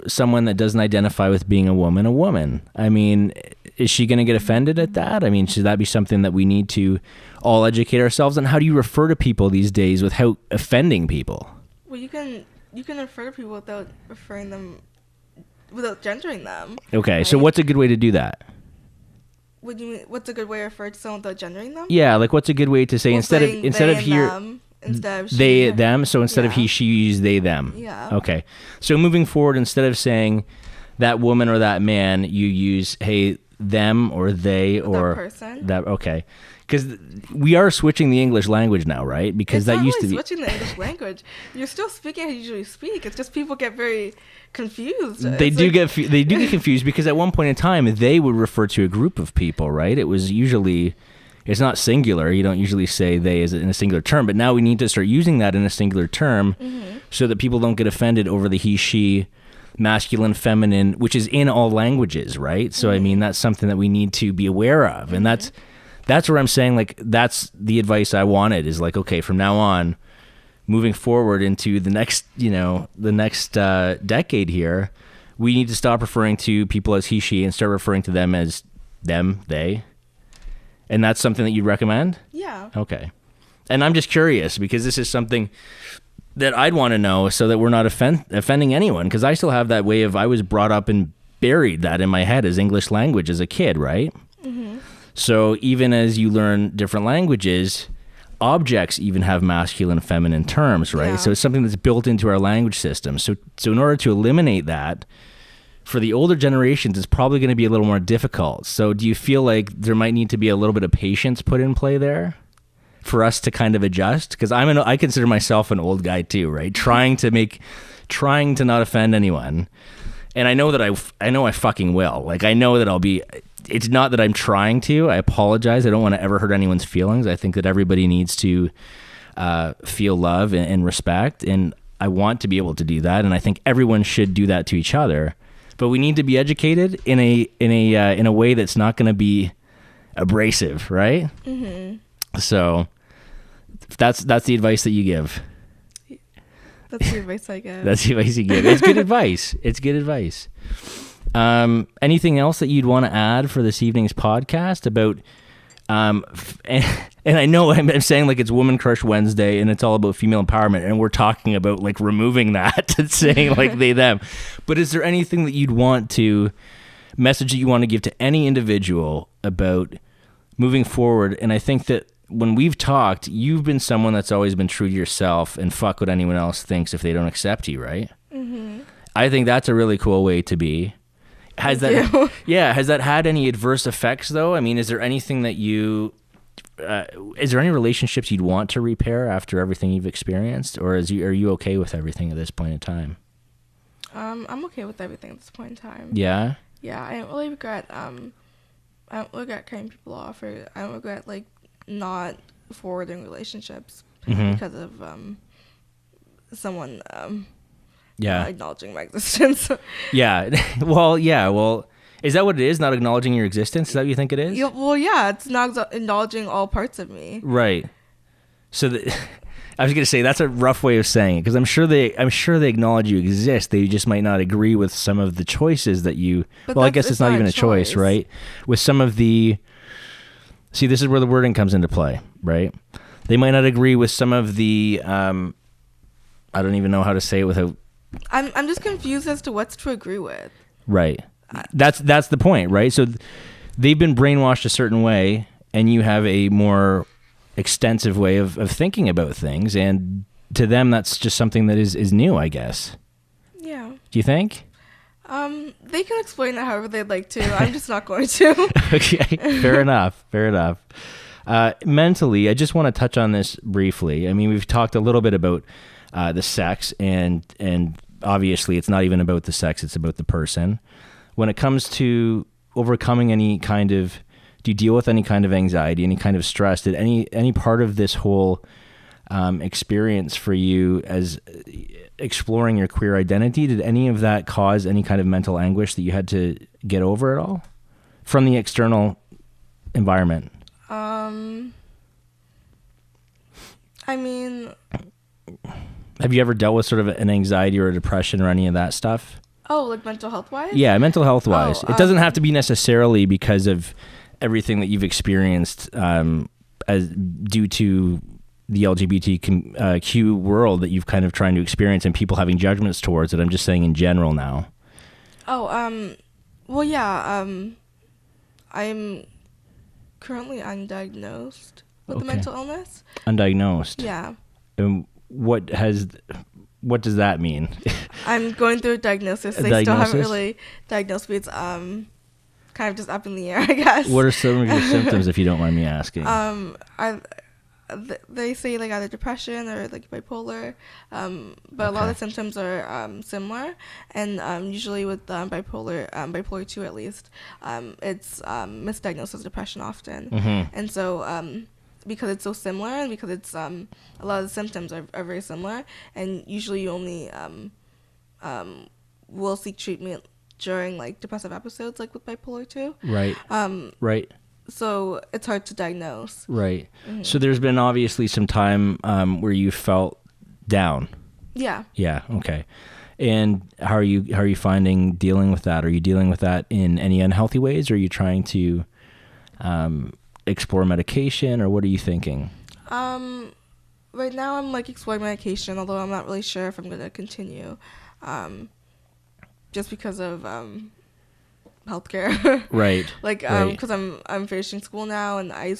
someone that doesn't identify with being a woman. I mean, is she going to get offended at that? I mean, should that be something that we need to all educate ourselves on? How do you refer to people these days without offending people? Well, you can refer to people without referring them, without gendering them. Okay, right? So what's a good way to do that? What do you mean? What's a good way to refer to someone without gendering them? Yeah, like what's a good way to say instead of he them, instead of she, they them? So instead of he she, you use they them. Yeah. Okay. So moving forward, instead of saying that woman or that man, you use hey them or they or that person. That okay. Because we are switching the English language now, right? Because that used to be switching the English language. You're still speaking how you usually speak. It's just people get very confused. They do get confused because at one point in time they would refer to a group of people, right? It was usually, it's not singular. You don't usually say they as in a singular term, but now we need to start using that in a singular term so that people don't get offended over the he she, masculine, feminine, which is in all languages, right? So I mean that's something that we need to be aware of, and that's where I'm saying, like, that's the advice I wanted is like, okay, from now on, moving forward into the next, decade here, we need to stop referring to people as he, she and start referring to them as them, they. And that's something that you'd recommend? Yeah. Okay. And I'm just curious because this is something that I'd want to know so that we're not offending anyone, because I still have that way of, I was brought up and buried that in my head as English language as a kid, right? So even as you learn different languages, objects even have masculine and feminine terms, right? Yeah. So it's something that's built into our language system. So in order to eliminate that, for the older generations, it's probably going to be a little more difficult. So do you feel like there might need to be a little bit of patience put in play there for us to kind of adjust? Because I consider myself an old guy too, right? Trying to not offend anyone. And I know that I fucking will. Like, I know that I'll be... It's not that I'm trying to. I apologize. I don't want to ever hurt anyone's feelings. I think that everybody needs to feel love and respect, and I want to be able to do that. And I think everyone should do that to each other. But we need to be educated in a way that's not going to be abrasive, right? So that's the advice that you give. That's the advice I give. That's the advice you give. It's good advice. It's good advice. Anything else that you'd want to add for this evening's podcast about, and I know I'm saying like it's Woman Crush Wednesday and it's all about female empowerment and we're talking about like removing that and saying like they, them, but is there anything that you'd want to message that you want to give to any individual about moving forward? And I think that when we've talked, you've been someone that's always been true to yourself and fuck what anyone else thinks if they don't accept you, right? I think that's a really cool way to be. Has that had any adverse effects though? I mean, is there anything that is there any relationships you'd want to repair after everything you've experienced, or are you okay with everything at this point in time? I'm okay with everything at this point in time. Yeah. Yeah, I don't really regret. I don't regret cutting people off, or I don't regret like not forwarding relationships because of someone acknowledging my existence. Yeah. Well, is that what it is? Not acknowledging your existence? Is that what you think it is? Yeah, well, yeah, it's not acknowledging all parts of me. Right. So I was going to say that's a rough way of saying it, because I'm sure they acknowledge you exist. They just might not agree with some of the choices that you. But well, I guess it's not even a choice, right? With some of the. See, this is where the wording comes into play, right? They might not agree with some of the. I don't even know how to say it without. I'm just confused as to what's to agree with. Right. That's the point, right? So they've been brainwashed a certain way, and you have a more extensive way of thinking about things, and to them that's just something that is new, I guess. Yeah. Do you think? They can explain it however they'd like to. I'm just not going to. Okay, fair enough. Mentally, I just want to touch on this briefly. I mean, we've talked a little bit about the sex, and obviously it's not even about the sex, it's about the person. When it comes to overcoming any kind of, do you deal with any kind of anxiety, any kind of stress? Did any part of this whole experience for you as exploring your queer identity, did any of that cause any kind of mental anguish that you had to get over at all from the external environment? I mean, have you ever dealt with sort of an anxiety or a depression or any of that stuff? Oh, like mental health wise? Yeah, mental health wise. It doesn't have to be necessarily because of everything that you've experienced as due to the LGBTQ world that you've kind of trying to experience and people having judgments towards it. I'm just saying in general now. Oh, well, yeah, I'm currently undiagnosed with a mental illness. Undiagnosed? Yeah. And what does that mean? I'm going through a diagnosis. They still haven't really diagnosed me. It's kind of just up in the air, I guess. What are some of your symptoms, if you don't mind me asking? They say like either depression or like bipolar, but a lot of the symptoms are similar, and usually with bipolar 2 at least, it's misdiagnosed as depression often, and so because it's so similar and because it's a lot of the symptoms are very similar, and usually you only will seek treatment during like depressive episodes like with bipolar 2. Right. Right. So it's hard to diagnose. Right. Mm-hmm. So there's been obviously some time where you felt down. Yeah. Yeah. Okay. And how are you finding dealing with that? Are you dealing with that in any unhealthy ways? Or are you trying to explore medication, or what are you thinking? Right now I'm like exploring medication, although I'm not really sure if I'm going to continue, just because of healthcare. Right. Like because I'm finishing school now, and I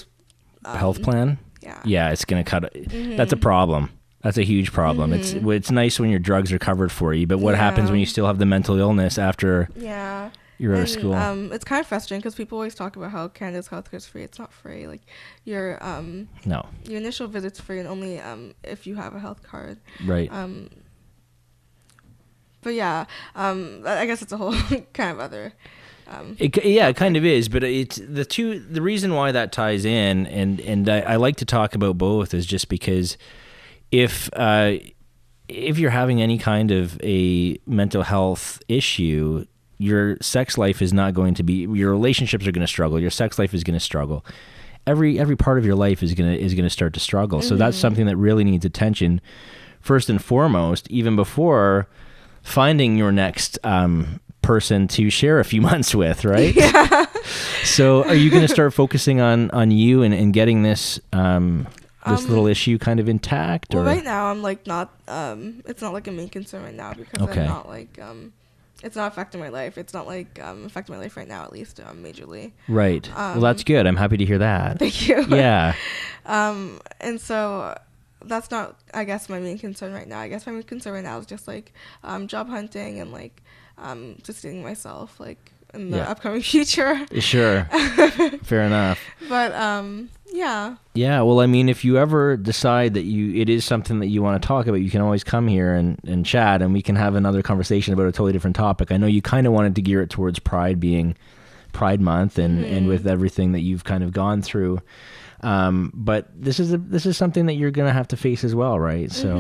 health plan. Yeah, it's gonna cut. That's a problem. That's a huge problem. It's nice when your drugs are covered for you, but what happens when you still have the mental illness after you're out of school? It's kind of frustrating because people always talk about how Canada's healthcare is free. It's not free. Like your initial visit's free, and only if you have a health card. Right. But yeah, I guess it's a whole kind of other. It kind of is, but it's the reason why that ties in, and I like to talk about both, is just because if you're having any kind of a mental health issue, your sex life is not going to be, your relationships are going to struggle, your sex life is going to struggle. Every part of your life is going to start to struggle. So that's something that really needs attention first and foremost, even before finding your next person to share a few months with, right? Yeah. So are you going to start focusing on you and getting this little issue kind of intact? Well, right now I'm like not, it's not like a main concern right now, because I'm not like, it's not affecting my life. It's not like affecting my life right now, at least majorly. Right. Well, that's good. I'm happy to hear that. Thank you. Yeah. And so that's not, I guess, my main concern right now. I guess my main concern right now is just like job hunting and like sustaining myself like in the upcoming future. Sure. Fair enough. But yeah. Yeah, well, I mean, if you ever decide that it is something that you want to talk about, you can always come here and chat, and we can have another conversation about a totally different topic. I know you kind of wanted to gear it towards Pride being Pride Month and with everything that you've kind of gone through. But this is something that you're going to have to face as well, right? So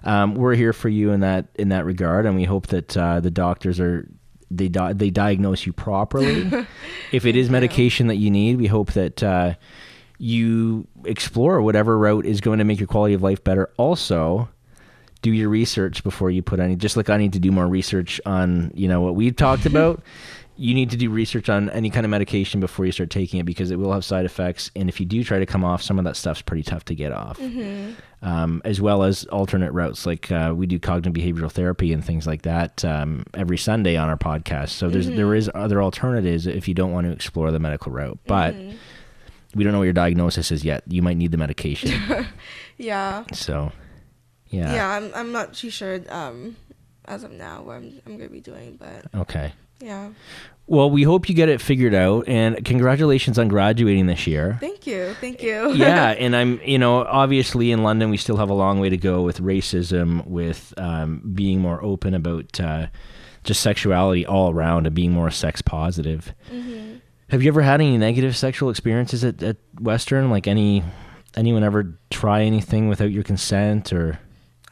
we're here for you in that regard, and we hope that the doctors they diagnose you properly. If it is medication that you need, we hope that you explore whatever route is going to make your quality of life better. Also, do your research before you put any, just like I need to do more research on, what we've talked about. You need to do research on any kind of medication before you start taking it, because it will have side effects. And if you do try to come off, some of that stuff's pretty tough to get off. As well as alternate routes. Like we do cognitive behavioral therapy and things like that every Sunday on our podcast. So there is other alternatives if you don't want to explore the medical route. But we don't know what your diagnosis is yet. You might need the medication. Yeah. So, yeah. Yeah, I'm not too sure as of now what I'm going to be doing, but... Okay. Yeah. Well, we hope you get it figured out, and congratulations on graduating this year. Thank you. Yeah, and I'm, obviously in London we still have a long way to go with racism, with being more open about just sexuality all around and being more sex positive. Have you ever had any negative sexual experiences at Western? Like anyone ever try anything without your consent, or?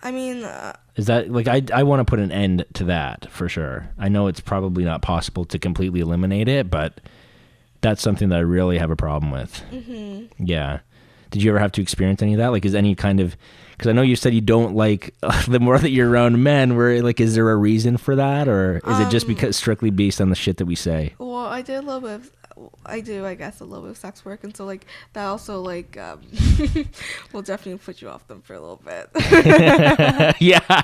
I mean... Is that, like, I want to put an end to that for sure. I know it's probably not possible to completely eliminate it, but that's something that I really have a problem with. Yeah. Did you ever have to experience any of that? Like, is any kind of, because I know you said you don't like the more that you're around men, where, like, is there a reason for that? Or is it just because strictly based on the shit that we say? Well, I did a little bit of, I guess, a little bit of sex work, and so, like, that also, like, will definitely put you off them for a little bit. Yeah,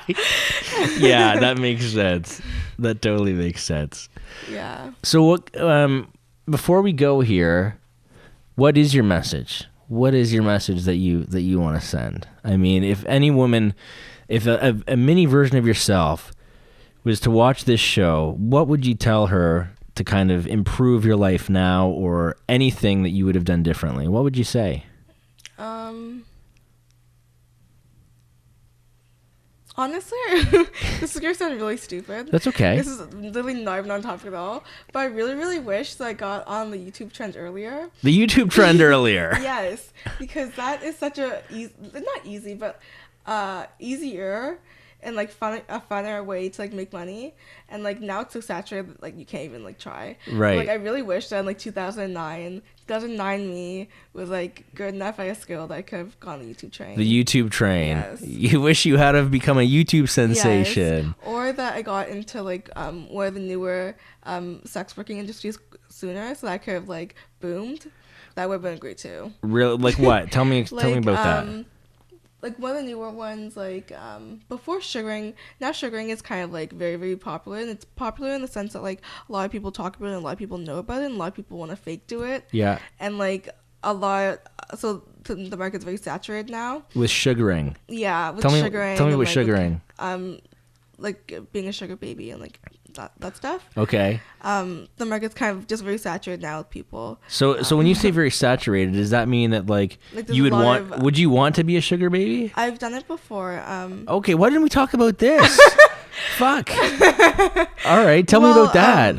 that makes sense. That totally makes sense. Yeah. So, what? Before we go here, what is your message? What is your message that you want to send? I mean, if any woman, if a mini version of yourself was to watch this show, what would you tell her to kind of improve your life now, or anything that you would have done differently? What would you say? Honestly, this is going to sound really stupid. That's okay. This is literally not even on topic at all. But I really, really wish that I got on the YouTube trend earlier. The YouTube trend earlier? Yes, because that is such a, not easy, but easier and like a funner way to like make money. And like now it's so saturated that like you can't even like try. Right. Like I really wish that in like 2009 me was like good enough at a skill that I could have gone on the YouTube train. The YouTube train. Yes. You wish you had have become a YouTube sensation. Yes. Or that I got into like one of the newer sex working industries sooner, so that I could have like boomed. That would have been great too. Really? Like what? Tell me Like, about that. Like one of the newer ones, like before sugaring. Now sugaring is kind of like very, very popular, and it's popular in the sense that like a lot of people talk about it, and a lot of people know about it, and a lot of people want to fake do it. Yeah. And like so the market's very saturated now. With sugaring. Yeah, with sugaring. Tell me what sugaring. Like being a sugar baby and like that stuff. Okay. The market's kind of just very saturated now with people. So when you say very saturated, does that mean that like you would want? Would you want to be a sugar baby? I've done it before. Okay, why didn't we talk about this? Fuck. All right, tell me about that.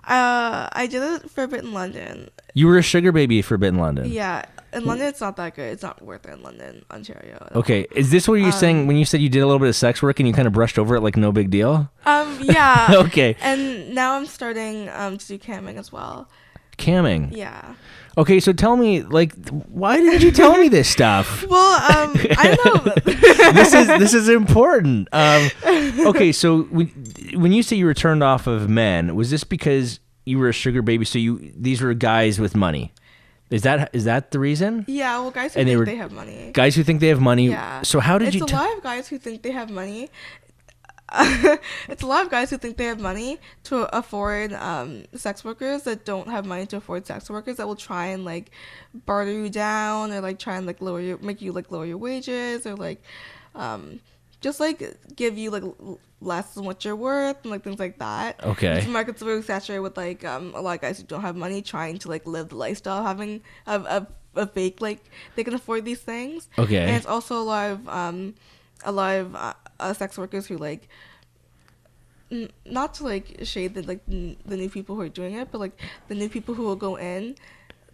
I did it for a bit in London. You were a sugar baby for a bit in London. Yeah. In London, it's not that good. It's not worth it in London, Ontario. Okay. Is this what you're saying when you said you did a little bit of sex work and you kind of brushed over it like no big deal? Yeah. Okay. And now I'm starting to do camming as well. Camming? Yeah. Okay, so tell me, like, why didn't you tell me this stuff? Well, I don't know. This is important. Okay, so when you say you were turned off of men, was this because you were a sugar baby? So these were guys with money. Is that the reason? Yeah, well, guys who think they have money. Guys who think they have money. Yeah. So how did It's a lot of guys who think they have money. It's a lot of guys who think they have money to afford sex workers that don't have money to afford sex workers, that will try and like barter you down, or like try and like lower your wages, or like just like give you like less than what you're worth, and like things like that. Okay. The market's very saturated with like a lot of guys who don't have money trying to like live the lifestyle, having a fake like they can afford these things. Okay. And it's also a lot of sex workers who like, not to like shade the new people who are doing it, but like the new people who will go in,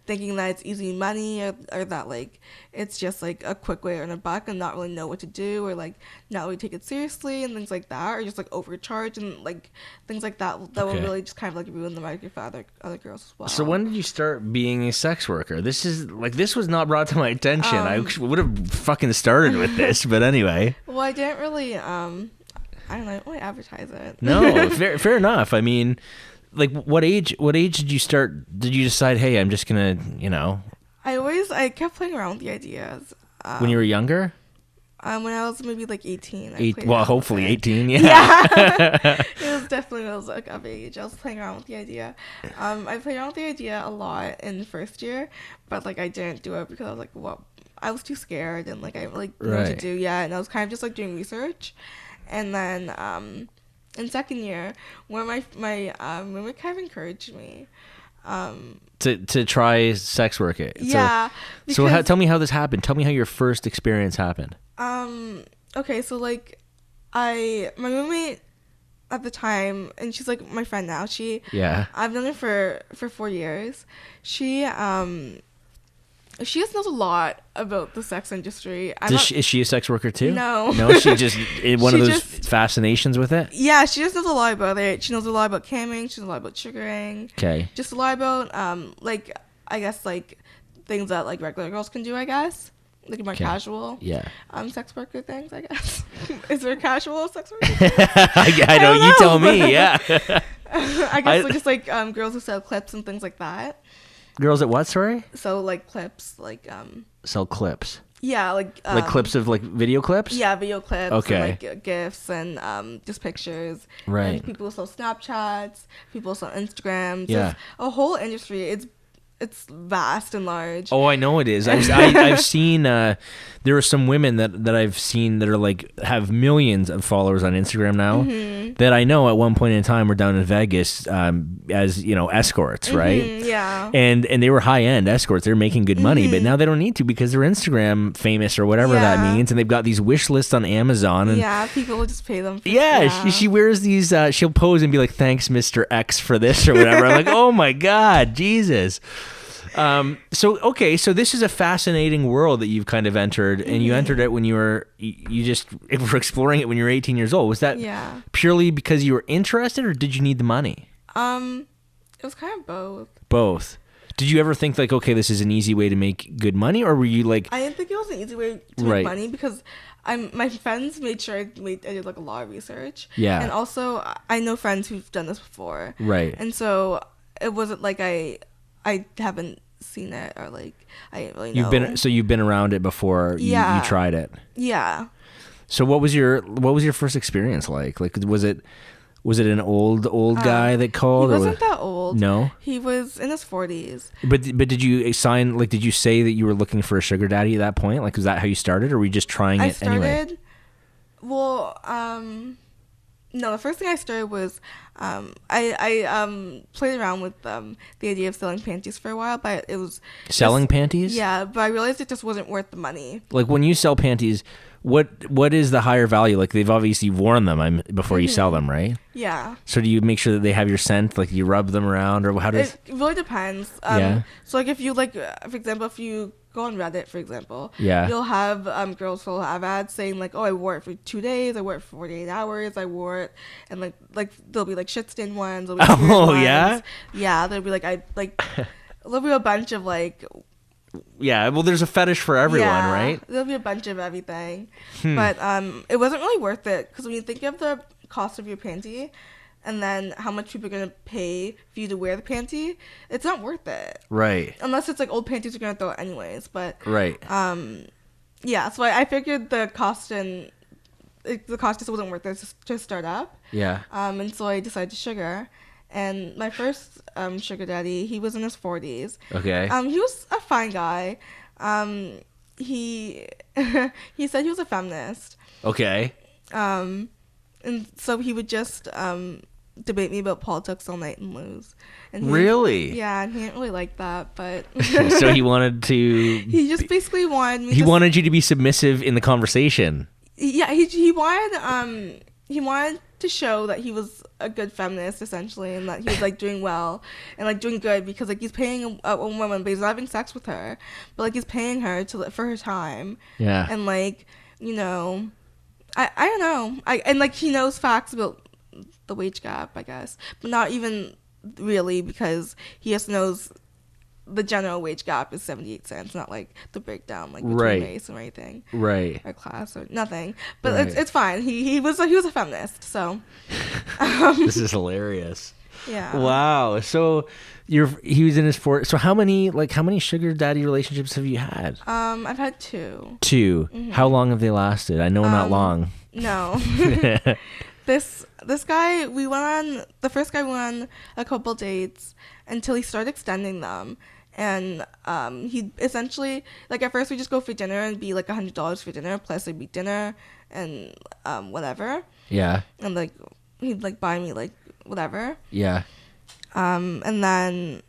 thinking that it's easy money, or that like it's just like a quick way to earn a buck and not really know what to do, or like not really take it seriously and things like that, or just like overcharge and like things like that will really just kind of like ruin the market for other girls as well. So when did you start being a sex worker? This was not brought to my attention. I would have fucking started with this, but anyway. Well, I didn't really I don't know, I don't really advertise it. No, fair enough. I mean, like, what age did you start? Did you decide, hey, I'm just gonna, I kept playing around with the ideas. When you were younger? When I was maybe like 18. Hopefully 18. Yeah. It was definitely when I was like of age. I was playing around with the idea. I played around with the idea a lot in first year, but like I didn't do it because I was like, well, I was too scared and like I didn't really know what to do yet, and I was kind of just like doing research, and then in second year, one of my roommate kind of encouraged me to try sex work it. Yeah. So tell me how this happened. Tell me how your first experience happened. Okay, so like my roommate at the time, and she's like my friend now. I've known her for 4 years. She just knows a lot about the sex industry. Is she a sex worker too? No. No, she just one of those fascinations with it? Yeah, she just knows a lot about it. She knows a lot about camming. She knows a lot about triggering. Okay. Just a lot about, like, I guess, like, things that, like, regular girls can do, I guess. Like, more casual. Yeah. Sex worker things, I guess. Is there casual sex worker things? I know, you tell me, yeah. I guess, just, like, girls who sell clips and things like that. Girls at what, sorry? So, like, clips, like, sell clips. Yeah, like clips of like video clips. Yeah, video clips. Okay. And, like GIFs and just pictures. Right. And people sell Snapchats. People sell Instagrams. Yeah. There's a whole industry. It's vast and large. Oh, I know it is. I've seen there are some women that I've seen that are like have millions of followers on Instagram now that I know at one point in time were down in Vegas as escorts, right? Yeah. And they were high end escorts. They're making good money, but now they don't need to because they're Instagram famous or whatever that means, and they've got these wish lists on Amazon. And people will just pay them. She wears these. She'll pose and be like, "Thanks, Mr. X, for this" or whatever. I'm like, oh my God, Jesus. So this is a fascinating world that you've kind of entered, and you entered it when you were exploring it when you were 18 years old. Was that purely because you were interested, or did you need the money? It was kind of both. Both. Did you ever think like, okay, this is an easy way to make good money, or were you like? I didn't think it was an easy way to make money because my friends made sure I did like a lot of research. Yeah. And also I know friends who've done this before. Right. And so it wasn't like I haven't seen it, or like I didn't really know. You've been around it before. You tried it. Yeah. So what was your first experience like? Like was it an old guy that called? He wasn't that old. No. He was in his 40s. But did you did you say that you were looking for a sugar daddy at that point? Like was that how you started, or were you just trying it anyway? Well, no, the first thing I started was I played around with the idea of selling panties for a while, but it was selling panties. Yeah, but I realized it just wasn't worth the money. Like when you sell panties, what is the higher value? Like they've obviously worn them before you sell them, right? Yeah. So do you make sure that they have your scent? Like you rub them around, or how does? It really depends. So like if you for example, if you go on Reddit, for example, you'll have girls who'll have ads saying like, oh, I wore it for 2 days, I wore it for 48 hours, I wore it, and like there'll be like shit stain ones. There'll be ones. Yeah, there'll be there'll be a bunch of like. Yeah, well, there's a fetish for everyone, right? There'll be a bunch of everything, but it wasn't really worth it because when you think of the cost of your panty, and then how much people are gonna pay for you to wear the panty, it's not worth it. Right. Unless it's like old panties you're gonna throw it anyways, but right. Yeah, so I figured the cost just wasn't worth it to start up. Yeah. And so I decided to sugar. And my first sugar daddy, he was in his 40s. Okay. He was a fine guy. He said he was a feminist. Okay. And so he would just debate me about politics all night and lose. And really? Yeah, and he didn't really like that, but so he wanted to. He just basically wanted me. He wanted you to be submissive in the conversation. Yeah, he wanted to show that he was a good feminist, essentially, and that he was, like, doing well and, like, doing good because, like, he's paying a woman, but he's not having sex with her, but, like, he's paying her for her time. Yeah. And, like, you know, I don't know. And, like, he knows facts about the wage gap, I guess, but not even really, because he just knows the general wage gap is 78 cents, not like the breakdown like between race or anything, right, or class or nothing. But it's fine. He was a feminist, so this is hilarious. Yeah. Wow. So he was in his so how many sugar daddy relationships have you had? I've had two. Mm-hmm. How long have they lasted? I know not long. No. This guy, the first guy went on a couple dates until he started extending them. And he essentially, like, at first we just go for dinner and be like $100 for dinner, plus it'd be dinner and whatever. Yeah. And, like, he'd, like, buy me, like, whatever. Yeah. And then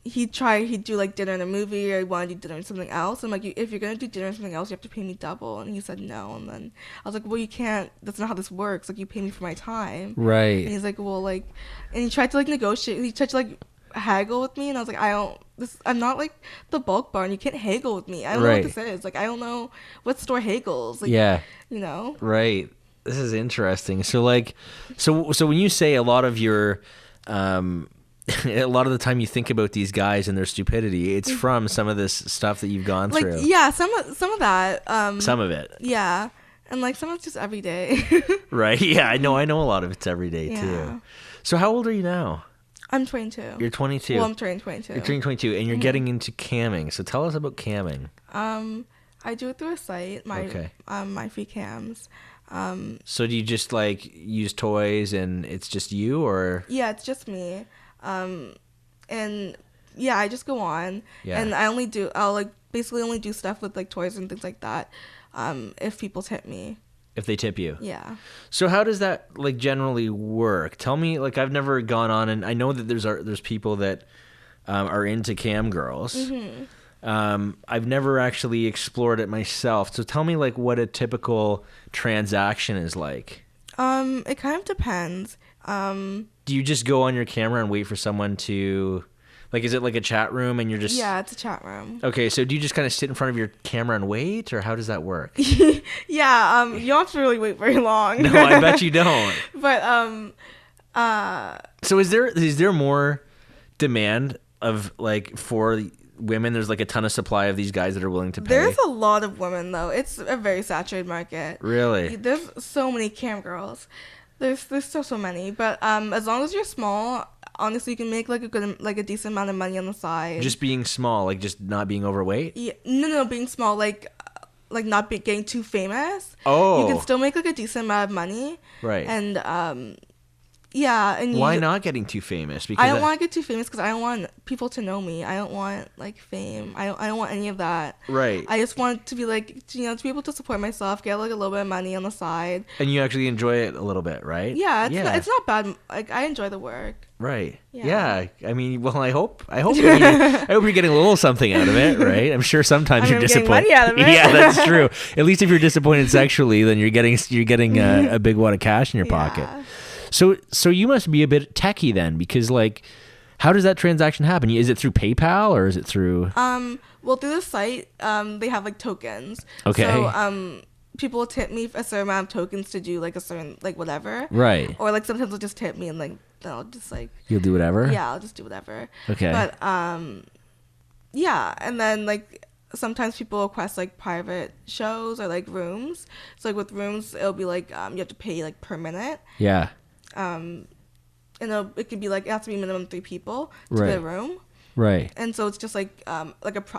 he'd do, like, dinner and a movie, or he'd want to do dinner and something else. I'm like, if you're going to do dinner and something else, you have to pay me double. And he said no. And then I was like, well, you can't. That's not how this works. Like, you pay me for my time. Right. And he's like, well, like, and he tried to, like, negotiate. He tried to, like, haggle with me. And I was like, I'm not, like, the bulk bar, and you can't haggle with me. I don't know what this is. Like, I don't know what store haggles. Like, yeah. You know? Right. This is interesting. So, like, so when you say a lot of your, a lot of the time you think about these guys and their stupidity, it's from some of this stuff that you've gone like, through. Yeah, some of that. Some of it. Yeah. And, like, some of it's just every day. Right. Yeah, I know a lot of it's every day, too. So how old are you now? I'm 22. You're 22. Well, I'm turning 22. You're turning 22, and you're getting into camming. So tell us about camming. I do it through a site, my free cams. So do you just, like, use toys and it's just you, or? Yeah, it's just me. And yeah, I just go on, and I'll like basically only do stuff with, like, toys and things like that, if people tip me. If they tip you. Yeah. So how does that, like, generally work? Tell me, like, I've never gone on, and I know that there's people that are into cam girls. Mm-hmm. I've never actually explored it myself. So tell me, like, what a typical transaction is like. It kind of depends. Do you just go on your camera and wait for someone to, like, is it like a chat room and you're just... Yeah, it's a chat room. Okay, so do you just kind of sit in front of your camera and wait, or how does that work? Yeah, you don't have to really wait very long. No, I bet you don't. But, So is there more demand of, like, for women? There's, like, a ton of supply of these guys that are willing to pay. There's a lot of women, though. It's a very saturated market. Really? There's so many cam girls. There's so many, but as long as you're small, honestly, you can make, like, a decent amount of money on the side. Just being small, like, just not being overweight? Yeah, no, being small, like not getting too famous. Oh, you can still make, like, a decent amount of money. Right. And yeah, and why not getting too famous? Because I don't want to get too famous because I don't want people to know me. I don't want, like, fame. I don't want any of that. Right. I just want to be, like, to be able to support myself, get, like, a little bit of money on the side. And you actually enjoy it a little bit, right? Yeah, it's not bad. Like, I enjoy the work. Right. Yeah. I mean, well, I hope you're getting a little something out of it, right? I'm sure sometimes you're disappointed. Money out of it. Yeah, that's true. At least if you're disappointed sexually, then you're getting a big wad of cash in your pocket. So you must be a bit techie then, because, like, how does that transaction happen? Is it through PayPal or is it through? Well, through the site, they have, like, tokens. Okay. So people will tip me a certain amount of tokens to do, like, a certain, like, whatever. Right. Or, like, sometimes they'll just tip me and, like, they'll just, like, you'll do whatever. Yeah, I'll just do whatever. Okay. But yeah, and then, like, sometimes people request, like, private shows or, like, rooms. So, like, with rooms, it'll be like you have to pay, like, per minute. Yeah. And it could be, like, it has to be minimum 3 people to get a room. Right. And so it's just like a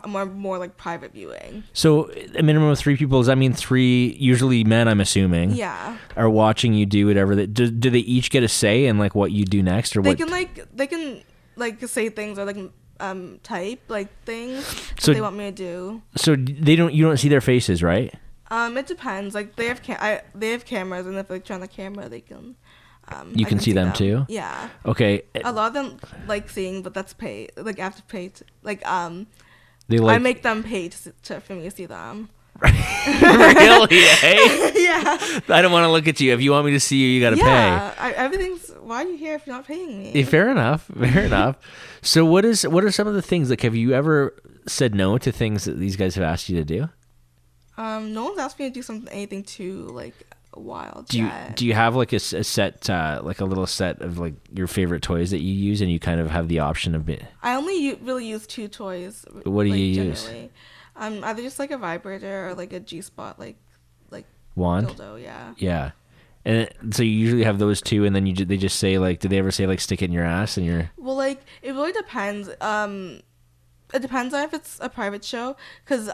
more like private viewing. So a minimum of 3 people, does that mean 3, usually men, I'm assuming? Yeah. Are watching you do whatever do they each get a say in, like, what you do next, or they what? They can say things or, like, type, like, things so, that they want me to do. So you don't see their faces, right? It depends. Like, they have cameras, and if they turn on the camera, they can. You can see them too? Yeah. Okay. A lot of them like seeing, but that's pay. Like, I have to pay. I make make them pay for me to see them. Really? Really? Eh? Yeah. I don't want to look at you. If you want me to see you, you got to pay. Yeah. Everything's. Why are you here if you're not paying me? Fair enough. Fair enough. So what are some of the things, like, have you ever said no to things that these guys have asked you to do? No one's asked me to do anything too like wild. Do you have like a set, like a little set of like your favorite toys that you use, and you kind of have the option of it? I only really use 2 toys. What do you use? Either just like a vibrator or like a G-spot, like wand. Dildo, yeah. Yeah. And so you usually have those 2, and then they just say, like, did they ever say, like, stick it in your ass and your... Well, like, it really depends. It depends on if it's a private show, because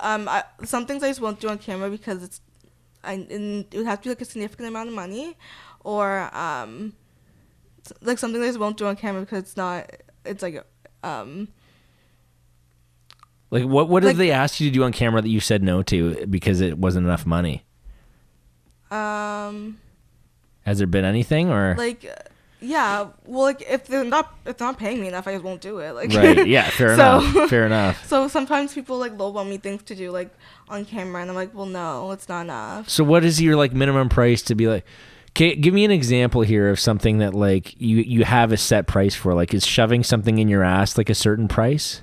some things I just won't do on camera because it would have to be, like, a significant amount of money, or, like, something I just won't do on camera because it's, like, Like, what have they asked you to do on camera that you said no to because it wasn't enough money? Has there been anything, or like, yeah, well, like if they're not paying me enough, I just won't do it. Like, right, yeah, fair enough, fair enough. So sometimes people like lowball me things to do like on camera, and I'm like, well, no, it's not enough. So what is your like minimum price to be like? Okay, give me an example here of something that like you have a set price for. Like, is shoving something in your ass like a certain price?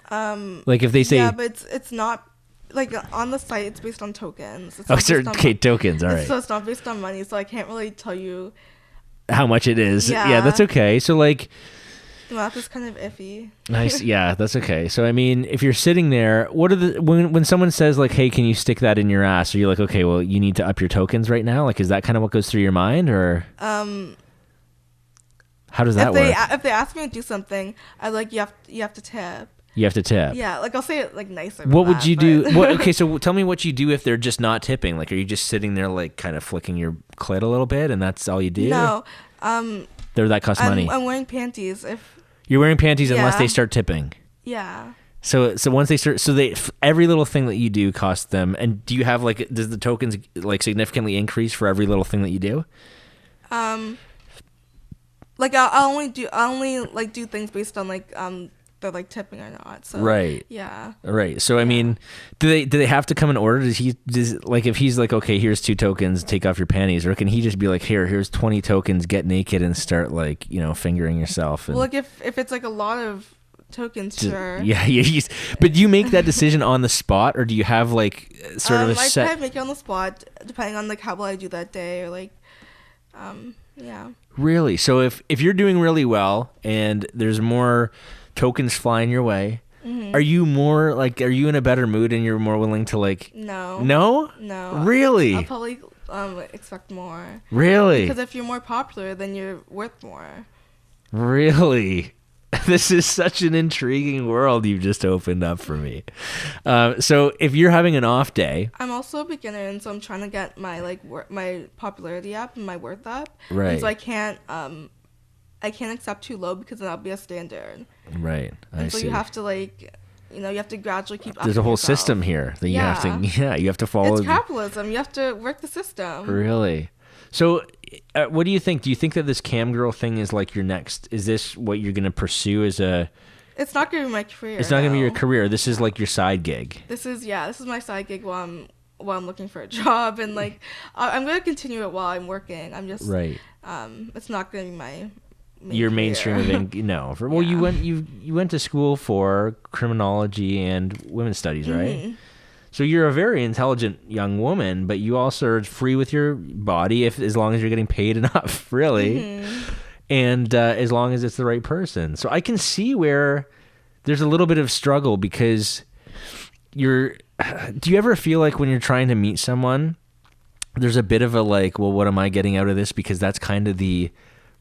Like if they say, yeah, but it's not. Like, on the site, it's based on tokens. Okay, tokens, all right. So it's not based on money, so I can't really tell you how much it is. Yeah, that's okay. So, like... The math is kind of iffy. Nice, yeah, that's okay. So, I mean, if you're sitting there, what are when someone says, like, hey, can you stick that in your ass? Are you like, okay, well, you need to up your tokens right now? Like, is that kind of what goes through your mind, or... How does that work? If they ask me to do something, I like, you have to tip. You have to tip. Yeah, like I'll say it like nicer. What would you do? Okay, so tell me what you do if they're just not tipping. Like, are you just sitting there like kind of flicking your clit a little bit, and that's all you do? No, that costs money. I'm wearing panties. If you're wearing panties, unless they start tipping. Yeah. So once they start, every little thing that you do costs them. And do you have like, does the tokens like significantly increase for every little thing that you do? Like I'll only like do things based on like they're like tipping or not. So right. Yeah. Right. So I mean, do they have to come in order? Does like if he's like, okay, here's 2 tokens, take off your panties, or can he just be like, here's 20 tokens, get naked and start like, fingering yourself? And, well, like if it's like a lot of tokens, sure. Yeah. But do you make that decision on the spot, or do you have like sort of a set? I kind of make it on the spot, depending on like how well I do that day, or like, yeah. Really? So if you're doing really well and there's more tokens flying your way, are you in a better mood and you're more willing to like... No? Really? I'll probably expect more. Really? Because if you're more popular, then you're worth more. Really? This is such an intriguing world you've just opened up for me. So if you're having an off day... I'm also a beginner, and so I'm trying to get my my popularity up and my worth up. Right. And so I can't accept too low because then that'll be a standard. Right. And so you have to you have to gradually keep up. There's a whole yourself. System here that you have to, you have to follow. It's capitalism. You have to work the system. Really? So what do you think? Do you think that this cam girl thing is like your next, is this what you're going to pursue as a... It's not going to be my career. It's not going to be your career. This is like your side gig. This is my side gig while I'm looking for a job, and like I'm going to continue it while I'm working. I'm just... Right. It's not going to be my... Your mainstream of no. Well, yeah. you went to school for criminology and women's studies, right? So you're a very intelligent young woman, but you also are free with your body as long as you're getting paid enough, really, and as long as it's the right person. So I can see where there's a little bit of struggle because do you ever feel like when you're trying to meet someone, there's a bit of a like, well, what am I getting out of this? Because that's kind of the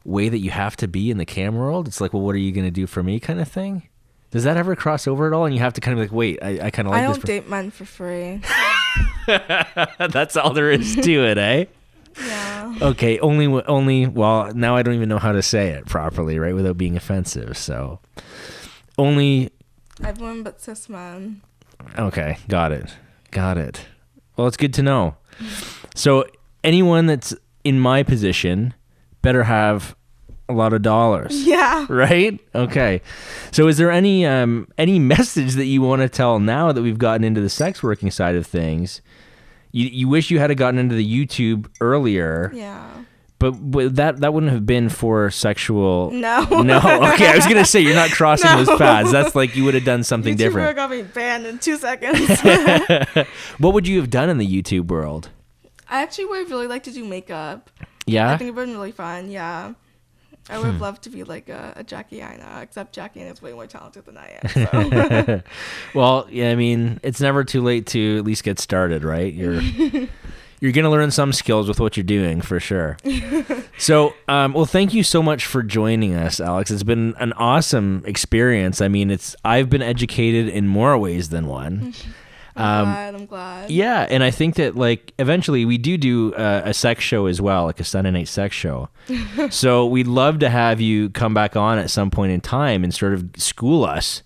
way that you have to be in the cam world. It's like, well, what are you going to do for me kind of thing? Does that ever cross over at all? And you have to kind of like, wait, I kind of like this. I don't date men for free. That's all there is to it, eh? Yeah. Okay, only, well, now I don't even know how to say it properly, right? Without being offensive, so. Only. Everyone but cis men. Okay, got it. Well, it's good to know. So anyone that's in my position better have a lot of dollars. Yeah. Right? Okay. So is there any message that you want to tell now that we've gotten into the sex working side of things? You wish you had gotten into the YouTube earlier. Yeah. But that wouldn't have been for sexual. No. No. Okay, I was gonna say you're not crossing those paths. That's like you would have done something different. got me banned in 2 seconds. What would you have done in the YouTube world? I actually would really like to do makeup. Yeah. I think it would have been really fun. Yeah. I would have loved to be like a Jackie Aina, except Jackie Aina is way more talented than I am. So. Well, yeah, I mean, it's never too late to at least get started, right? You're going to learn some skills with what you're doing, for sure. So, well, thank you so much for joining us, Alex. It's been an awesome experience. I mean, I've been educated in more ways than one. I'm glad. Yeah, and I think that like eventually we do a sex show as well, like a Sunday night sex show. So we'd love to have you come back on at some point in time and sort of school us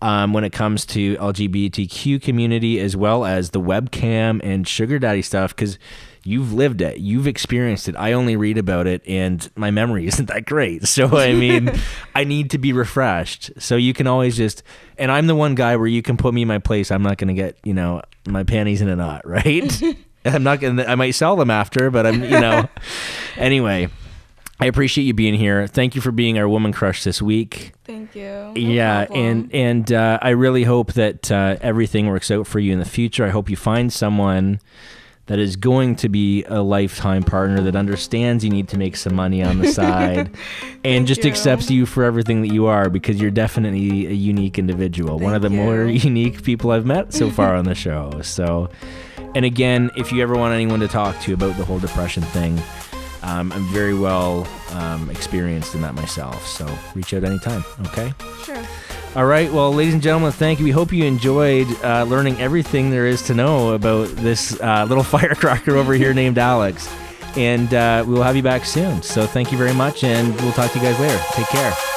when it comes to LGBTQ community as well as the webcam and sugar daddy stuff, because you've lived it, you've experienced it. I only read about it and my memory isn't that great. So, I mean, I need to be refreshed. So you can always and I'm the one guy where you can put me in my place. I'm not going to get, my panties in a knot, right? I might sell them after, but anyway, I appreciate you being here. Thank you for being our woman crush this week. Thank you. No problem. and I really hope that everything works out for you in the future. I hope you find someone that is going to be a lifetime partner that understands you need to make some money on the side and just accepts you for everything that you are, because you're definitely a unique individual. One of the more unique people I've met so far on the show. So, and again, if you ever want anyone to talk to about the whole depression thing, I'm very well experienced in that myself. So reach out anytime. Okay? Sure. All right. Well, ladies and gentlemen, thank you. We hope you enjoyed learning everything there is to know about this little firecracker over here named Alex. And we will have you back soon. So thank you very much, and we'll talk to you guys later. Take care.